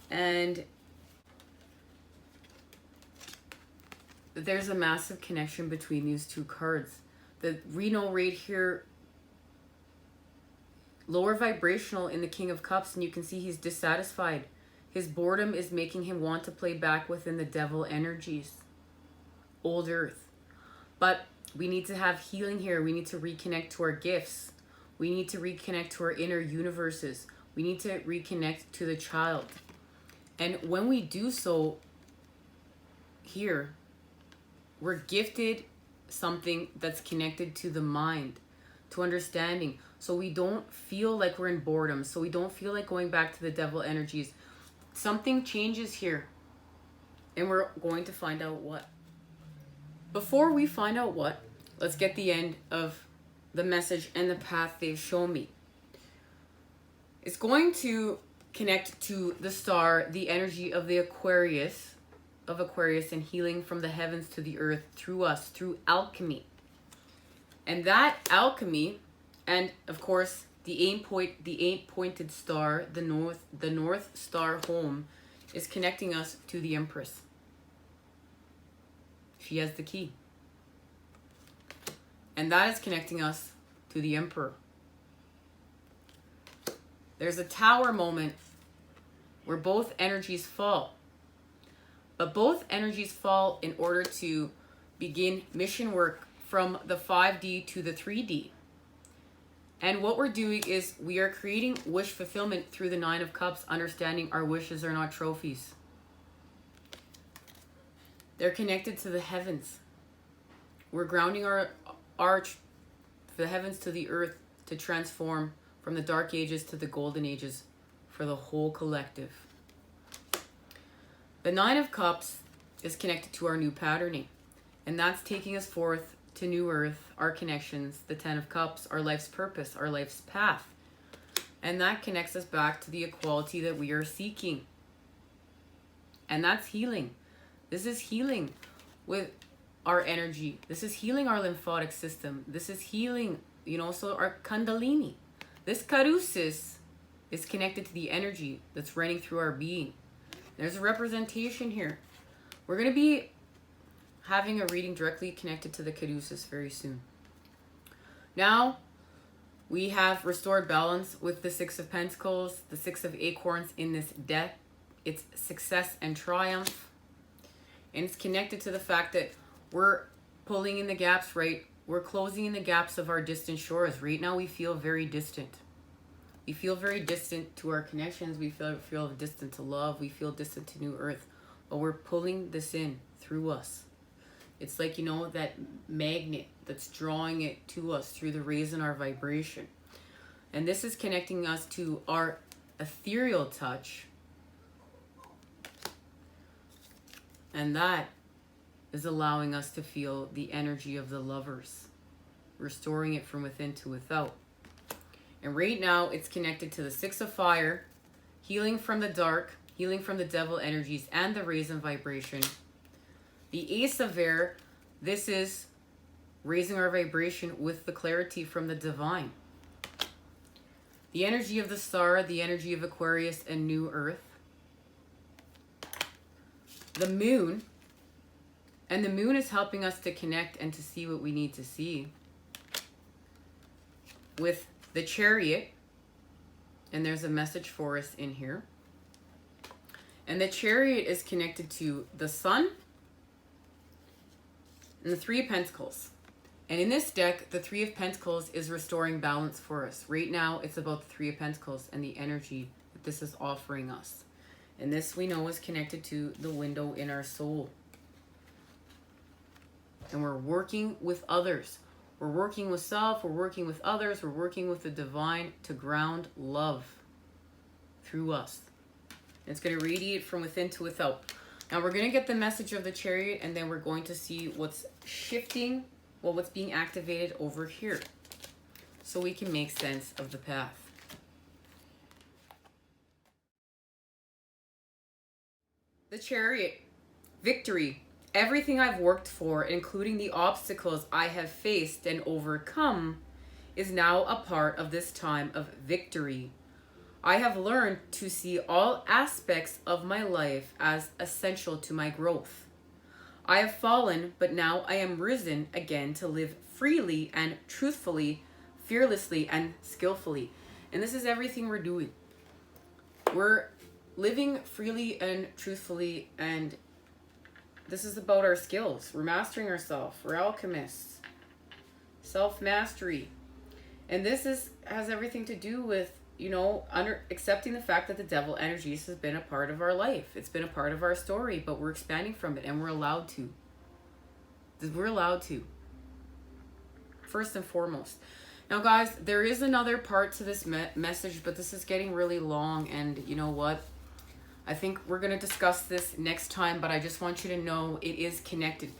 And there's a massive connection between these two cards. The Reno right here, lower vibrational in the King of Cups, and you can see he's dissatisfied. His boredom is making him want to play back within the Devil energies. Old Earth. But we need to have healing here. We need to reconnect to our gifts. We need to reconnect to our inner universes. We need to reconnect to the child. And when we do so here, we're gifted something that's connected to the mind, to understanding. So we don't feel like we're in boredom. So we don't feel like going back to the Devil energies. Something changes here. And we're going to find out what. Before we find out what, let's get the end of the message and the path they've shown me. It's going to connect to the star, the energy of the Aquarius, and healing from the heavens to the earth through us, through alchemy. And that alchemy, and of course the eight-pointed star, the North Star home, is connecting us to the Empress. She has the key. And that is connecting us to the Emperor. There's a Tower moment where both energies fall. But both energies fall in order to begin mission work from the 5D to the 3D. And what we're doing is we are creating wish fulfillment through the Nine of Cups, understanding our wishes are not trophies. They're connected to the heavens. We're grounding our arch, the heavens to the earth, to transform from the dark ages to the golden ages for the whole collective. The Nine of Cups is connected to our new patterning, and that's taking us forth to new earth, our connections. The Ten of Cups, our life's purpose, our life's path. And that connects us back to the equality that we are seeking. And that's healing. This is healing with our energy. This is healing our lymphatic system. This is healing, so our Kundalini. This Carusis is connected to the energy that's running through our being. There's a representation here. We're going to be having a reading directly connected to the Caduceus very soon. Now, we have restored balance with the Six of Pentacles, the Six of Acorns in this deck. It's success and triumph. And it's connected to the fact that we're pulling in the gaps, right? We're closing in the gaps of our distant shores. Right now, we feel very distant. We feel very distant to our connections. We feel distant to love. We feel distant to New Earth. But we're pulling this in through us. It's like, that magnet that's drawing it to us through the rays in our vibration. And this is connecting us to our ethereal touch. And that is allowing us to feel the energy of the lovers, restoring it from within to without. And right now, it's connected to the Six of Fire healing from the dark, healing from the devil energies and the raise in vibration. The Ace of Air, this is raising our vibration with the clarity from the divine. The energy of the star, the energy of Aquarius and New Earth. The moon, and the moon is helping us to connect and to see what we need to see. With the Chariot, and there's a message for us in here. And the Chariot is connected to the Sun and the Three of Pentacles. And in this deck, the Three of Pentacles is restoring balance for us. Right now, it's about the Three of Pentacles and the energy that this is offering us. And this we know is connected to the window in our soul. And we're working with others. We're working with self, we're working with others, we're working with the divine to ground love through us. It's going to radiate from within to without. Now we're going to get the message of the Chariot, and then we're going to see what's shifting, well, what's being activated over here, so we can make sense of the path. The Chariot, victory. Everything I've worked for, including the obstacles I have faced and overcome, is now a part of this time of victory. I have learned to see all aspects of my life as essential to my growth. I have fallen, but now I am risen again to live freely and truthfully, fearlessly and skillfully. And this is everything we're doing. We're living freely and truthfully, and this is about our skills. We're mastering ourselves. We're alchemists. Self-mastery. And this has everything to do with, accepting the fact that the devil energies has been a part of our life. It's been a part of our story, but we're expanding from it, and we're allowed to. We're allowed to. First and foremost. Now, guys, there is another part to this message, but this is getting really long, and you know what? I think we're going to discuss this next time, but I just want you to know it is connected.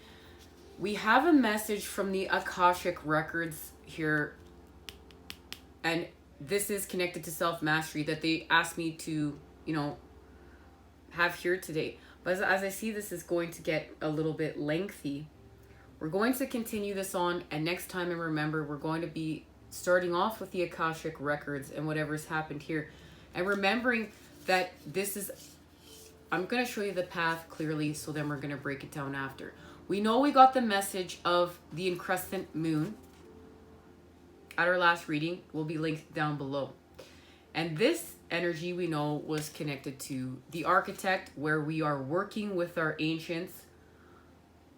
We have a message from the Akashic Records here, and this is connected to self-mastery that they asked me to, have here today. But as I see this is going to get a little bit lengthy, we're going to continue this on, and next time, and remember, we're going to be starting off with the Akashic Records and whatever's happened here, and remembering that this is, I'm going to show you the path clearly, so then we're going to break it down after. We know we got the message of the increscent moon at our last reading. Will be linked down below. And this energy we know was connected to the architect, where we are working with our ancients.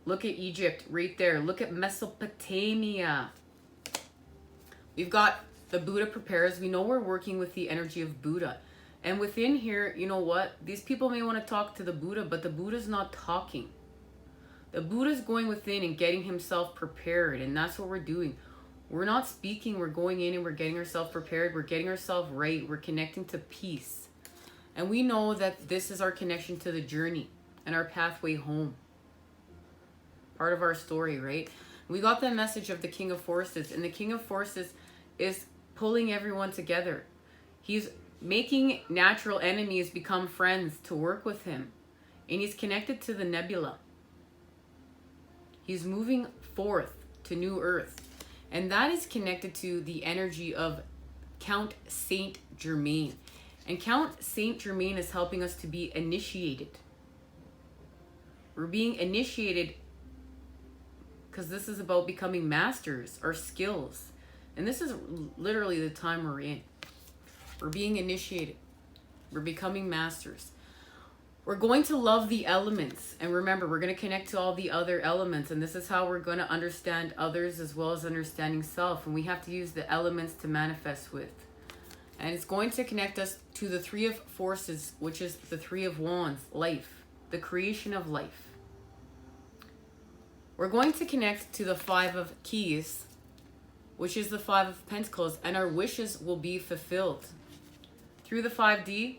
Look at Egypt right there. Look at Mesopotamia. We've got the Buddha prepares. We know we're working with the energy of Buddha. And within here, you know what? These people may want to talk to the Buddha, but the Buddha's not talking. The Buddha's going within and getting himself prepared. And that's what we're doing. We're not speaking. We're going in and we're getting ourselves prepared. We're getting ourselves right. We're connecting to peace. And we know that this is our connection to the journey and our pathway home. Part of our story, right? We got the message of the King of Forces. And the King of Forces is pulling everyone together. He's making natural enemies become friends to work with him. And he's connected to the nebula. He's moving forth to New Earth. And that is connected to the energy of Count Saint Germain. And Count Saint Germain is helping us to be initiated. We're being initiated because this is about becoming masters, our skills. And this is literally the time we're in. We're being initiated. We're becoming masters. We're going to love the elements. And remember, we're going to connect to all the other elements. And this is how we're going to understand others as well as understanding self. And we have to use the elements to manifest with. And it's going to connect us to the Three of Forces, which is the Three of Wands, life, the creation of life. We're going to connect to the Five of Keys, which is the Five of Pentacles, and our wishes will be fulfilled through the 5D.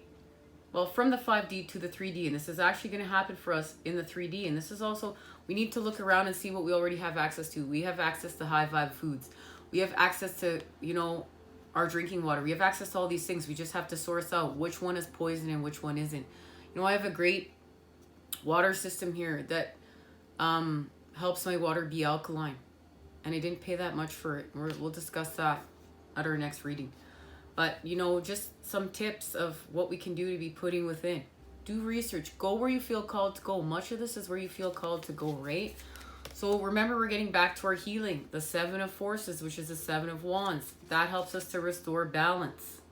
Well, from the 5D to the 3D, and this is actually going to happen for us in the 3D. And this is also, we need to look around and see what we already have access to. We have access to high vibe foods. We have access to, our drinking water. We have access to all these things. We just have to source out which one is poison and which one isn't. You know, I have a great water system here that helps my water be alkaline. And I didn't pay that much for it. We'll discuss that at our next reading. But, you know, just some tips of what we can do to be putting within. Do research. Go where you feel called to go. Much of this is where you feel called to go, right? So remember, we're getting back to our healing. The Seven of Forces, which is the Seven of Wands. That helps us to restore balance.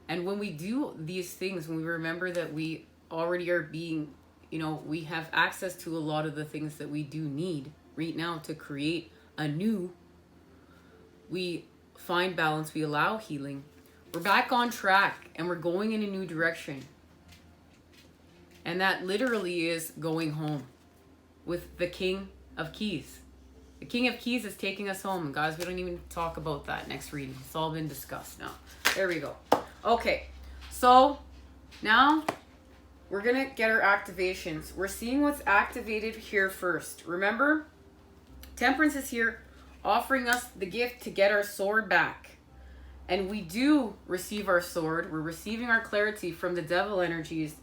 And when we do these things, when we remember that we already are being, you know, we have access to a lot of the things that we do need right now to create anew, we find balance, we allow healing. We're back on track and we're going in a new direction. And that literally is going home with the King of Keys. The King of Keys is taking us home. Guys, we don't even talk about that next reading. It's all been discussed now. There we go. Okay, so now we're going to get our activations. We're seeing what's activated here first. Remember, Temperance is here offering us the gift to get our sword back. And we do receive our sword. We're receiving our clarity from the devil energies.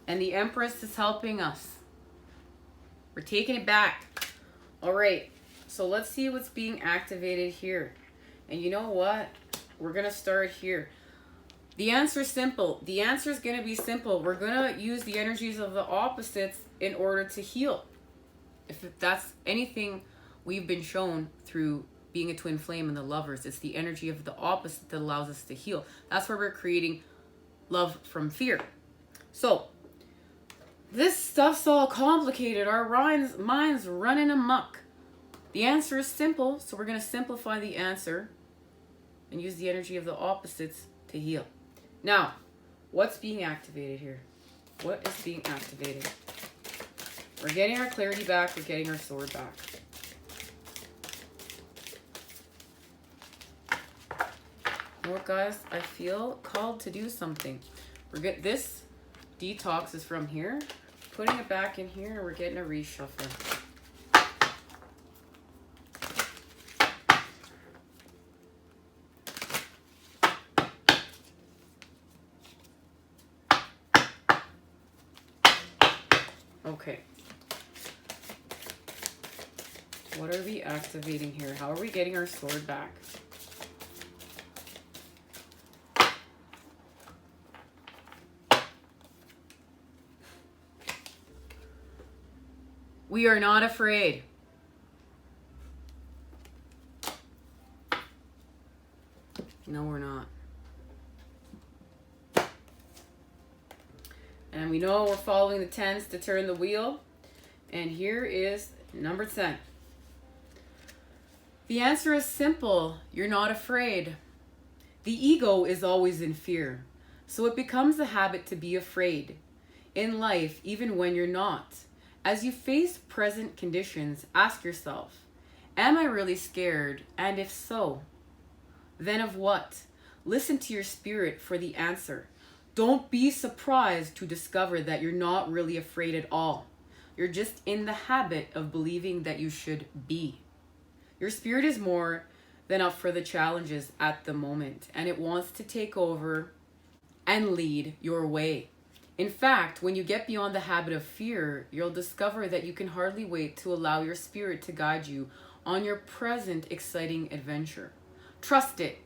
And the Empress is helping us. We're taking it back. All right. So let's see what's being activated here. And you know what? We're going to start here. The answer is simple. The answer is going to be simple. We're going to use the energies of the opposites in order to heal. If that's anything we've been shown through being a twin flame and the lovers, it's the energy of the opposite that allows us to heal. That's where we're creating love from fear. So this stuff's all complicated. Our mind's running amok. The answer is simple, so we're going to simplify the answer and use the energy of the opposites to heal. Now, what's being activated here? What is being activated? We're getting our clarity back. We're getting our sword back. You know what, guys? I feel called to do something. We're getting this detox is from here. Putting it back in here, and we're getting a reshuffle. Okay. What are we activating here? How are we getting our sword back? We are not afraid. No, we're not. And we know we're following the 10s to turn the wheel. And here is number 10. The answer is simple. You're not afraid. The ego is always in fear. So it becomes a habit to be afraid in life, even when you're not. As you face present conditions, ask yourself, am I really scared? And if so, then of what? Listen to your spirit for the answer. Don't be surprised to discover that you're not really afraid at all. You're just in the habit of believing that you should be. Your spirit is more than up for the challenges at the moment, and it wants to take over and lead your way. In fact, when you get beyond the habit of fear, you'll discover that you can hardly wait to allow your spirit to guide you on your present exciting adventure. Trust it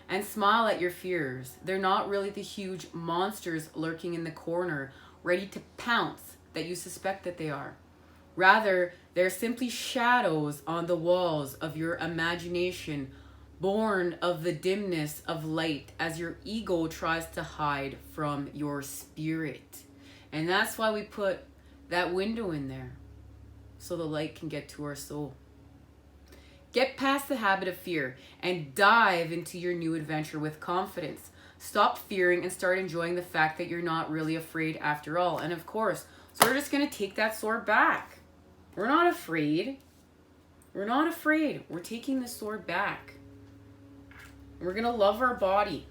and smile at your fears. They're not really the huge monsters lurking in the corner, ready to pounce that you suspect that they are. Rather, they're simply shadows on the walls of your imagination, born of the dimness of light as your ego tries to hide from your spirit. And that's why we put that window in there, so the light can get to our soul. Get past the habit of fear and dive into your new adventure with confidence. Stop fearing and start enjoying the fact that you're not really afraid after all. And of course, so we're just going to take that sword back. We're not afraid. We're not afraid. We're taking the sword back. We're going to love our body.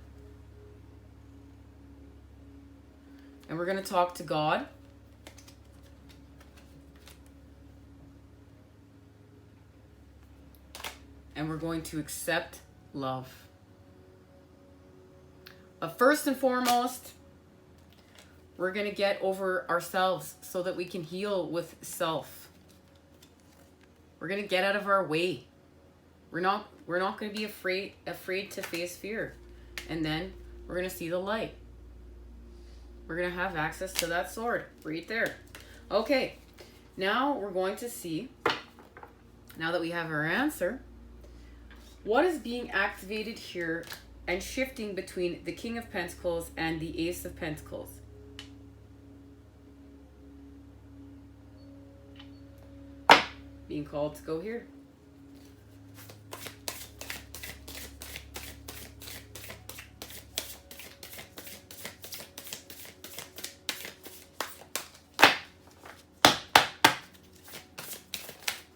And we're going to talk to God. And we're going to accept love. But first and foremost, we're going to get over ourselves so that we can heal with self. We're going to get out of our way. We're not going to be afraid to face fear. And then we're going to see the light. We're going to have access to that sword right there. Okay. Now we're going to see, now that we have our answer, what is being activated here and shifting between the King of Pentacles and the Ace of Pentacles. Being called to go here.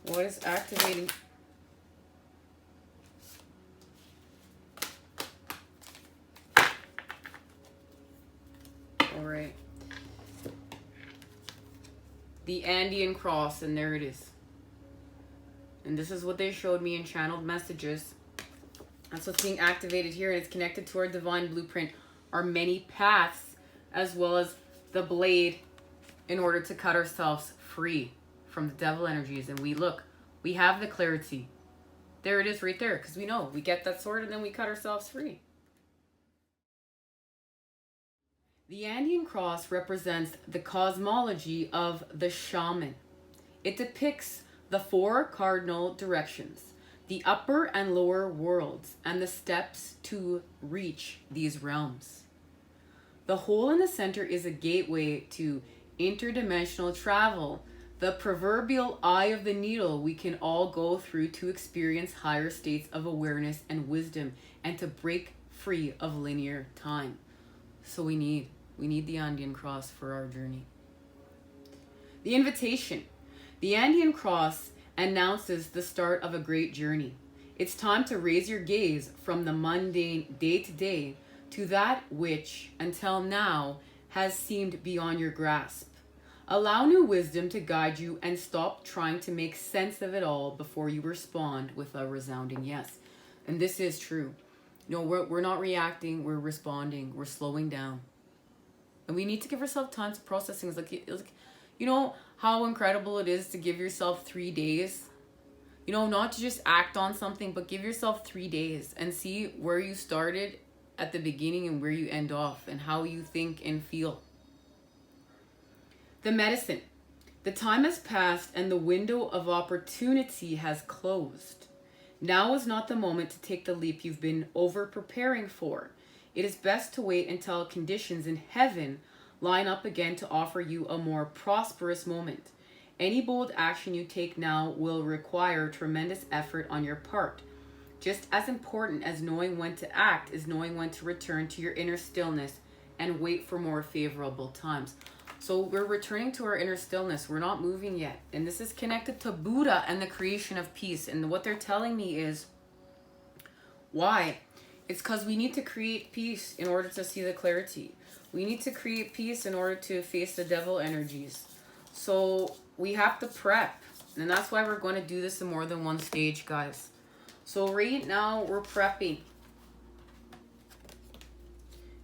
What is activating? All right. The Andean cross, and there it is. And this is what they showed me in channeled messages. That's what's being activated here, and it's connected to our divine blueprint, our many paths, as well as the blade in order to cut ourselves free from the devil energies. And we have the clarity. There it is right there, because we know we get that sword and then we cut ourselves free. The Andean cross represents the cosmology of the shaman. It depicts the 4 cardinal directions, the upper and lower worlds, and the steps to reach these realms. The hole in the center is a gateway to interdimensional travel, the proverbial eye of the needle we can all go through to experience higher states of awareness and wisdom, and to break free of linear time. So we need the Andean cross for our journey. The invitation. The Andean cross announces the start of a great journey. It's time to raise your gaze from the mundane day-to-day to that which, until now, has seemed beyond your grasp. Allow new wisdom to guide you and stop trying to make sense of it all before you respond with a resounding yes. And this is true. No, we're not reacting, we're responding, we're slowing down. And we need to give ourselves time to process things. Like, you know how incredible it is to give yourself 3 days? You know, not to just act on something, but give yourself 3 days and see where you started at the beginning and where you end off and how you think and feel. The medicine. The time has passed and the window of opportunity has closed. Now is not the moment to take the leap you've been over-preparing for. It is best to wait until conditions in heaven line up again to offer you a more prosperous moment. Any bold action you take now will require tremendous effort on your part. Just as important as knowing when to act is knowing when to return to your inner stillness and wait for more favorable times. So we're returning to our inner stillness. We're not moving yet. And this is connected to Buddha and the creation of peace. And what they're telling me is, why? It's because we need to create peace in order to see the clarity. We need to create peace in order to face the devil energies. So we have to prep. And that's why we're going to do this in more than one stage, guys. So right now we're prepping.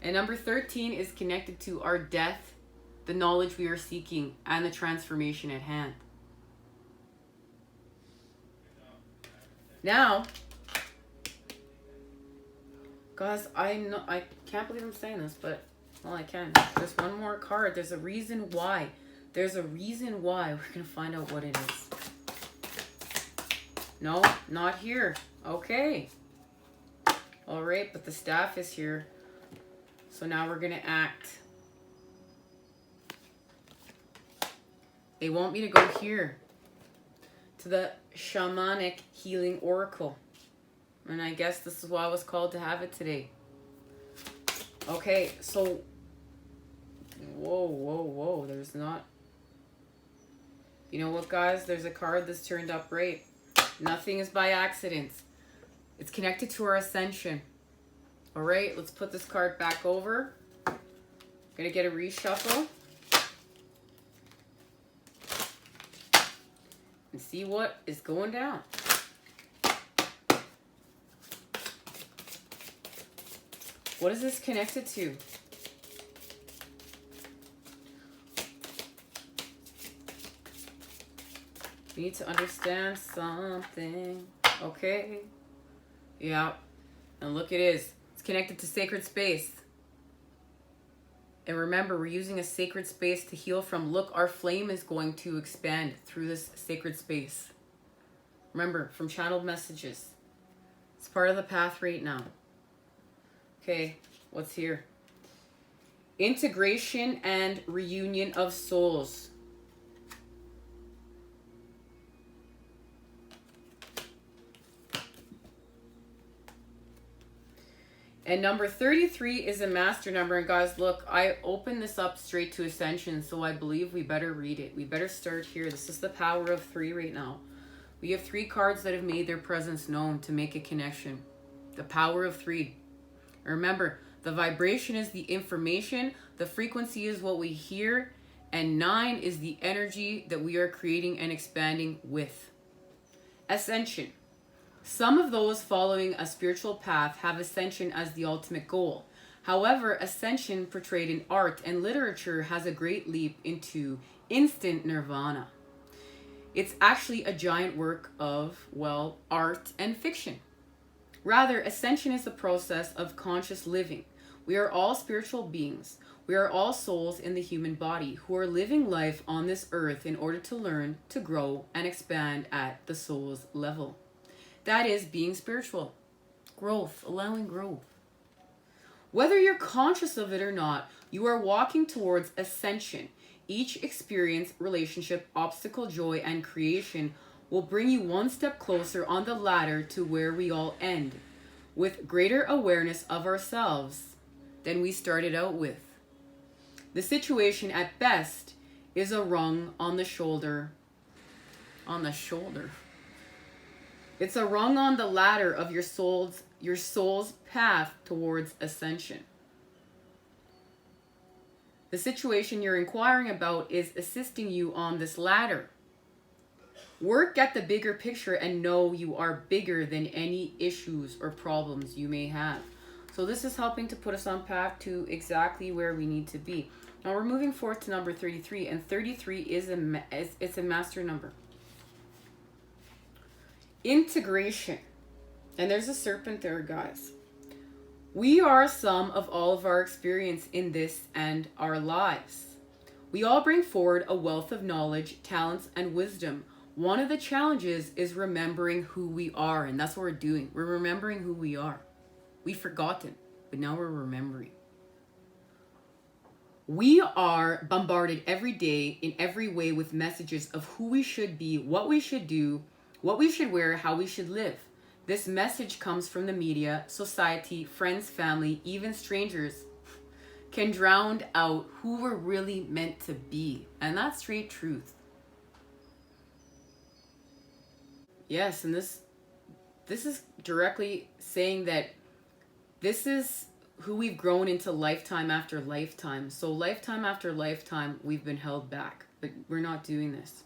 And number 13 is connected to our death, the knowledge we are seeking, and the transformation at hand. Now, guys, I can't believe I'm saying this, but well, I can. There's one more card. There's a reason why. There's a reason why. We're going to find out what it is. No, not here. Okay. All right, but the staff is here. So now we're going to act. They want me to go here to the shamanic healing oracle. And I guess this is why I was called to have it today. Okay, so whoa. There's not. You know what, guys? There's a card that's turned up right. Nothing is by accident. It's connected to our ascension. All right, let's put this card back over. Gonna get a reshuffle. And see what is going down. What is this connected to? We need to understand something. Okay. Yeah. And look, it is. It's connected to sacred space. And remember, we're using a sacred space to heal from. Look, our flame is going to expand through this sacred space. Remember, from channeled messages. It's part of the path right now. Okay, what's here? Integration and reunion of souls. And number 33 is a master number. And guys, look, I opened this up straight to Ascension, so I believe we better read it. We better start here. This is the power of 3 right now. We have 3 cards that have made their presence known to make a connection. The power of 3. Remember, the vibration is the information, the frequency is what we hear, and 9 is the energy that we are creating and expanding with. Ascension. Some of those following a spiritual path have ascension as the ultimate goal. However, ascension portrayed in art and literature has a great leap into instant nirvana. It's actually a giant work of, well, art and fiction. Rather, ascension is the process of conscious living. We are all spiritual beings. We are all souls in the human body who are living life on this earth in order to learn, to grow, and expand at the soul's level. That is being spiritual. Growth, allowing growth. Whether you're conscious of it or not, you are walking towards ascension. Each experience, relationship, obstacle, joy, and creation will bring you one step closer on the ladder to where we all end, with greater awareness of ourselves than we started out with. The situation at best is a rung on the shoulder. On the shoulder. It's a rung on the ladder of your soul's path towards ascension. The situation you're inquiring about is assisting you on this ladder. Work at the bigger picture and know you are bigger than any issues or problems you may have. So this is helping to put us on path to exactly where we need to be. Now we're moving forward to number 33, and 33 is a master number. Integration. And there's a serpent there, guys. We are a sum of all of our experience in this and our lives. We all bring forward a wealth of knowledge, talents, and wisdom. One of the challenges is remembering who we are, and that's what we're doing. We're remembering who we are. We've forgotten, but now we're remembering. We are bombarded every day in every way with messages of who we should be, what we should do, what we should wear, how we should live. This message comes from the media, society, friends, family, even strangers can drown out who we're really meant to be. And that's straight truth. Yes, and this is directly saying that this is who we've grown into lifetime after lifetime. So lifetime after lifetime, we've been held back, but we're not doing this.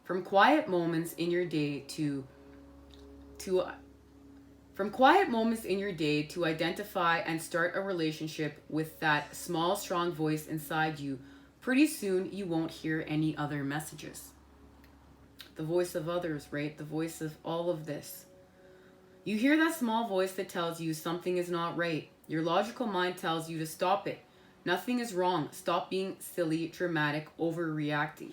From quiet moments in your day to identify and start a relationship with that small, strong voice inside you, pretty soon you won't hear any other messages. The voice of others, right? The voice of all of this. You hear that small voice that tells you something is not right. Your logical mind tells you to stop it. Nothing is wrong. Stop being silly, dramatic, overreacting.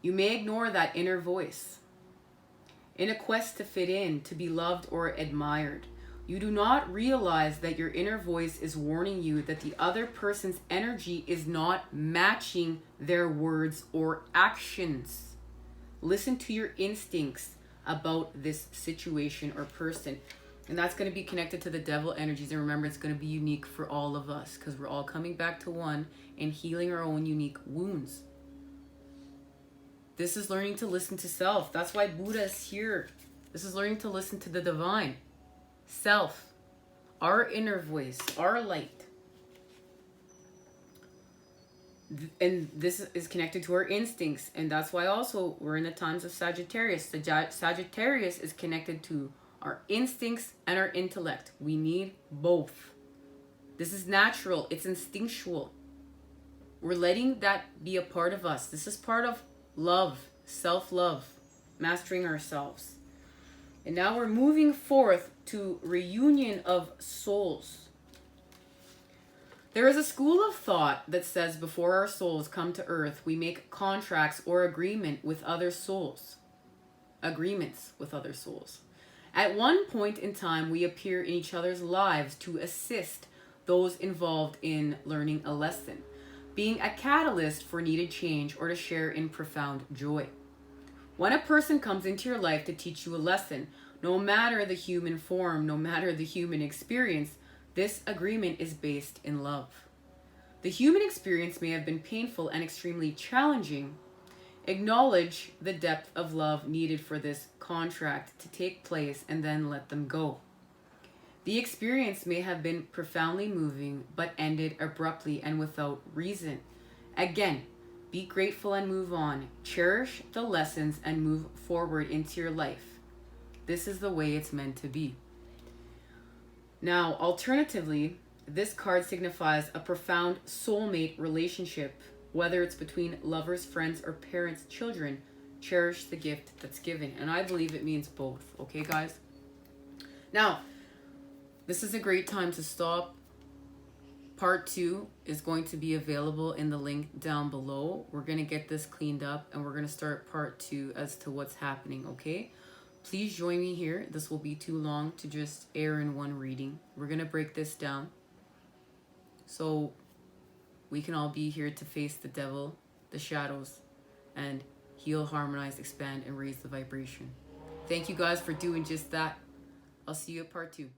You may ignore that inner voice in a quest to fit in, to be loved or admired. You do not realize that your inner voice is warning you that the other person's energy is not matching their words or actions. Listen to your instincts about this situation or person. And that's going to be connected to the devil energies. And remember, it's going to be unique for all of us because we're all coming back to one and healing our own unique wounds. This is learning to listen to self. That's why Buddha is here. This is learning to listen to the divine. Self. Our inner voice. Our light. And this is connected to our instincts. And that's why also we're in the times of Sagittarius. The Sagittarius is connected to our instincts and our intellect. We need both. This is natural. It's instinctual. We're letting that be a part of us. This is part of love, self-love, mastering ourselves. And now we're moving forth to reunion of souls. There is a school of thought that says before our souls come to earth, we make contracts or agreements with other souls. At one point in time, we appear in each other's lives to assist those involved in learning a lesson, being a catalyst for needed change or to share in profound joy. When a person comes into your life to teach you a lesson, no matter the human form, no matter the human experience, this agreement is based in love. The human experience may have been painful and extremely challenging. Acknowledge the depth of love needed for this contract to take place and then let them go. The experience may have been profoundly moving, but ended abruptly and without reason. Again, be grateful and move on. Cherish the lessons and move forward into your life. This is the way it's meant to be. Now, alternatively, this card signifies a profound soulmate relationship, whether it's between lovers, friends, or parents, children. Cherish the gift that's given. And I believe it means both. Okay, guys? Now, this is a great time to stop. Part 2 is going to be available in the link down below. We're going to get this cleaned up and we're going to start part 2 as to what's happening, okay? Please join me here. This will be too long to just air in one reading. We're going to break this down so we can all be here to face the devil, the shadows, and heal, harmonize, expand, and raise the vibration. Thank you guys for doing just that. I'll see you at part 2.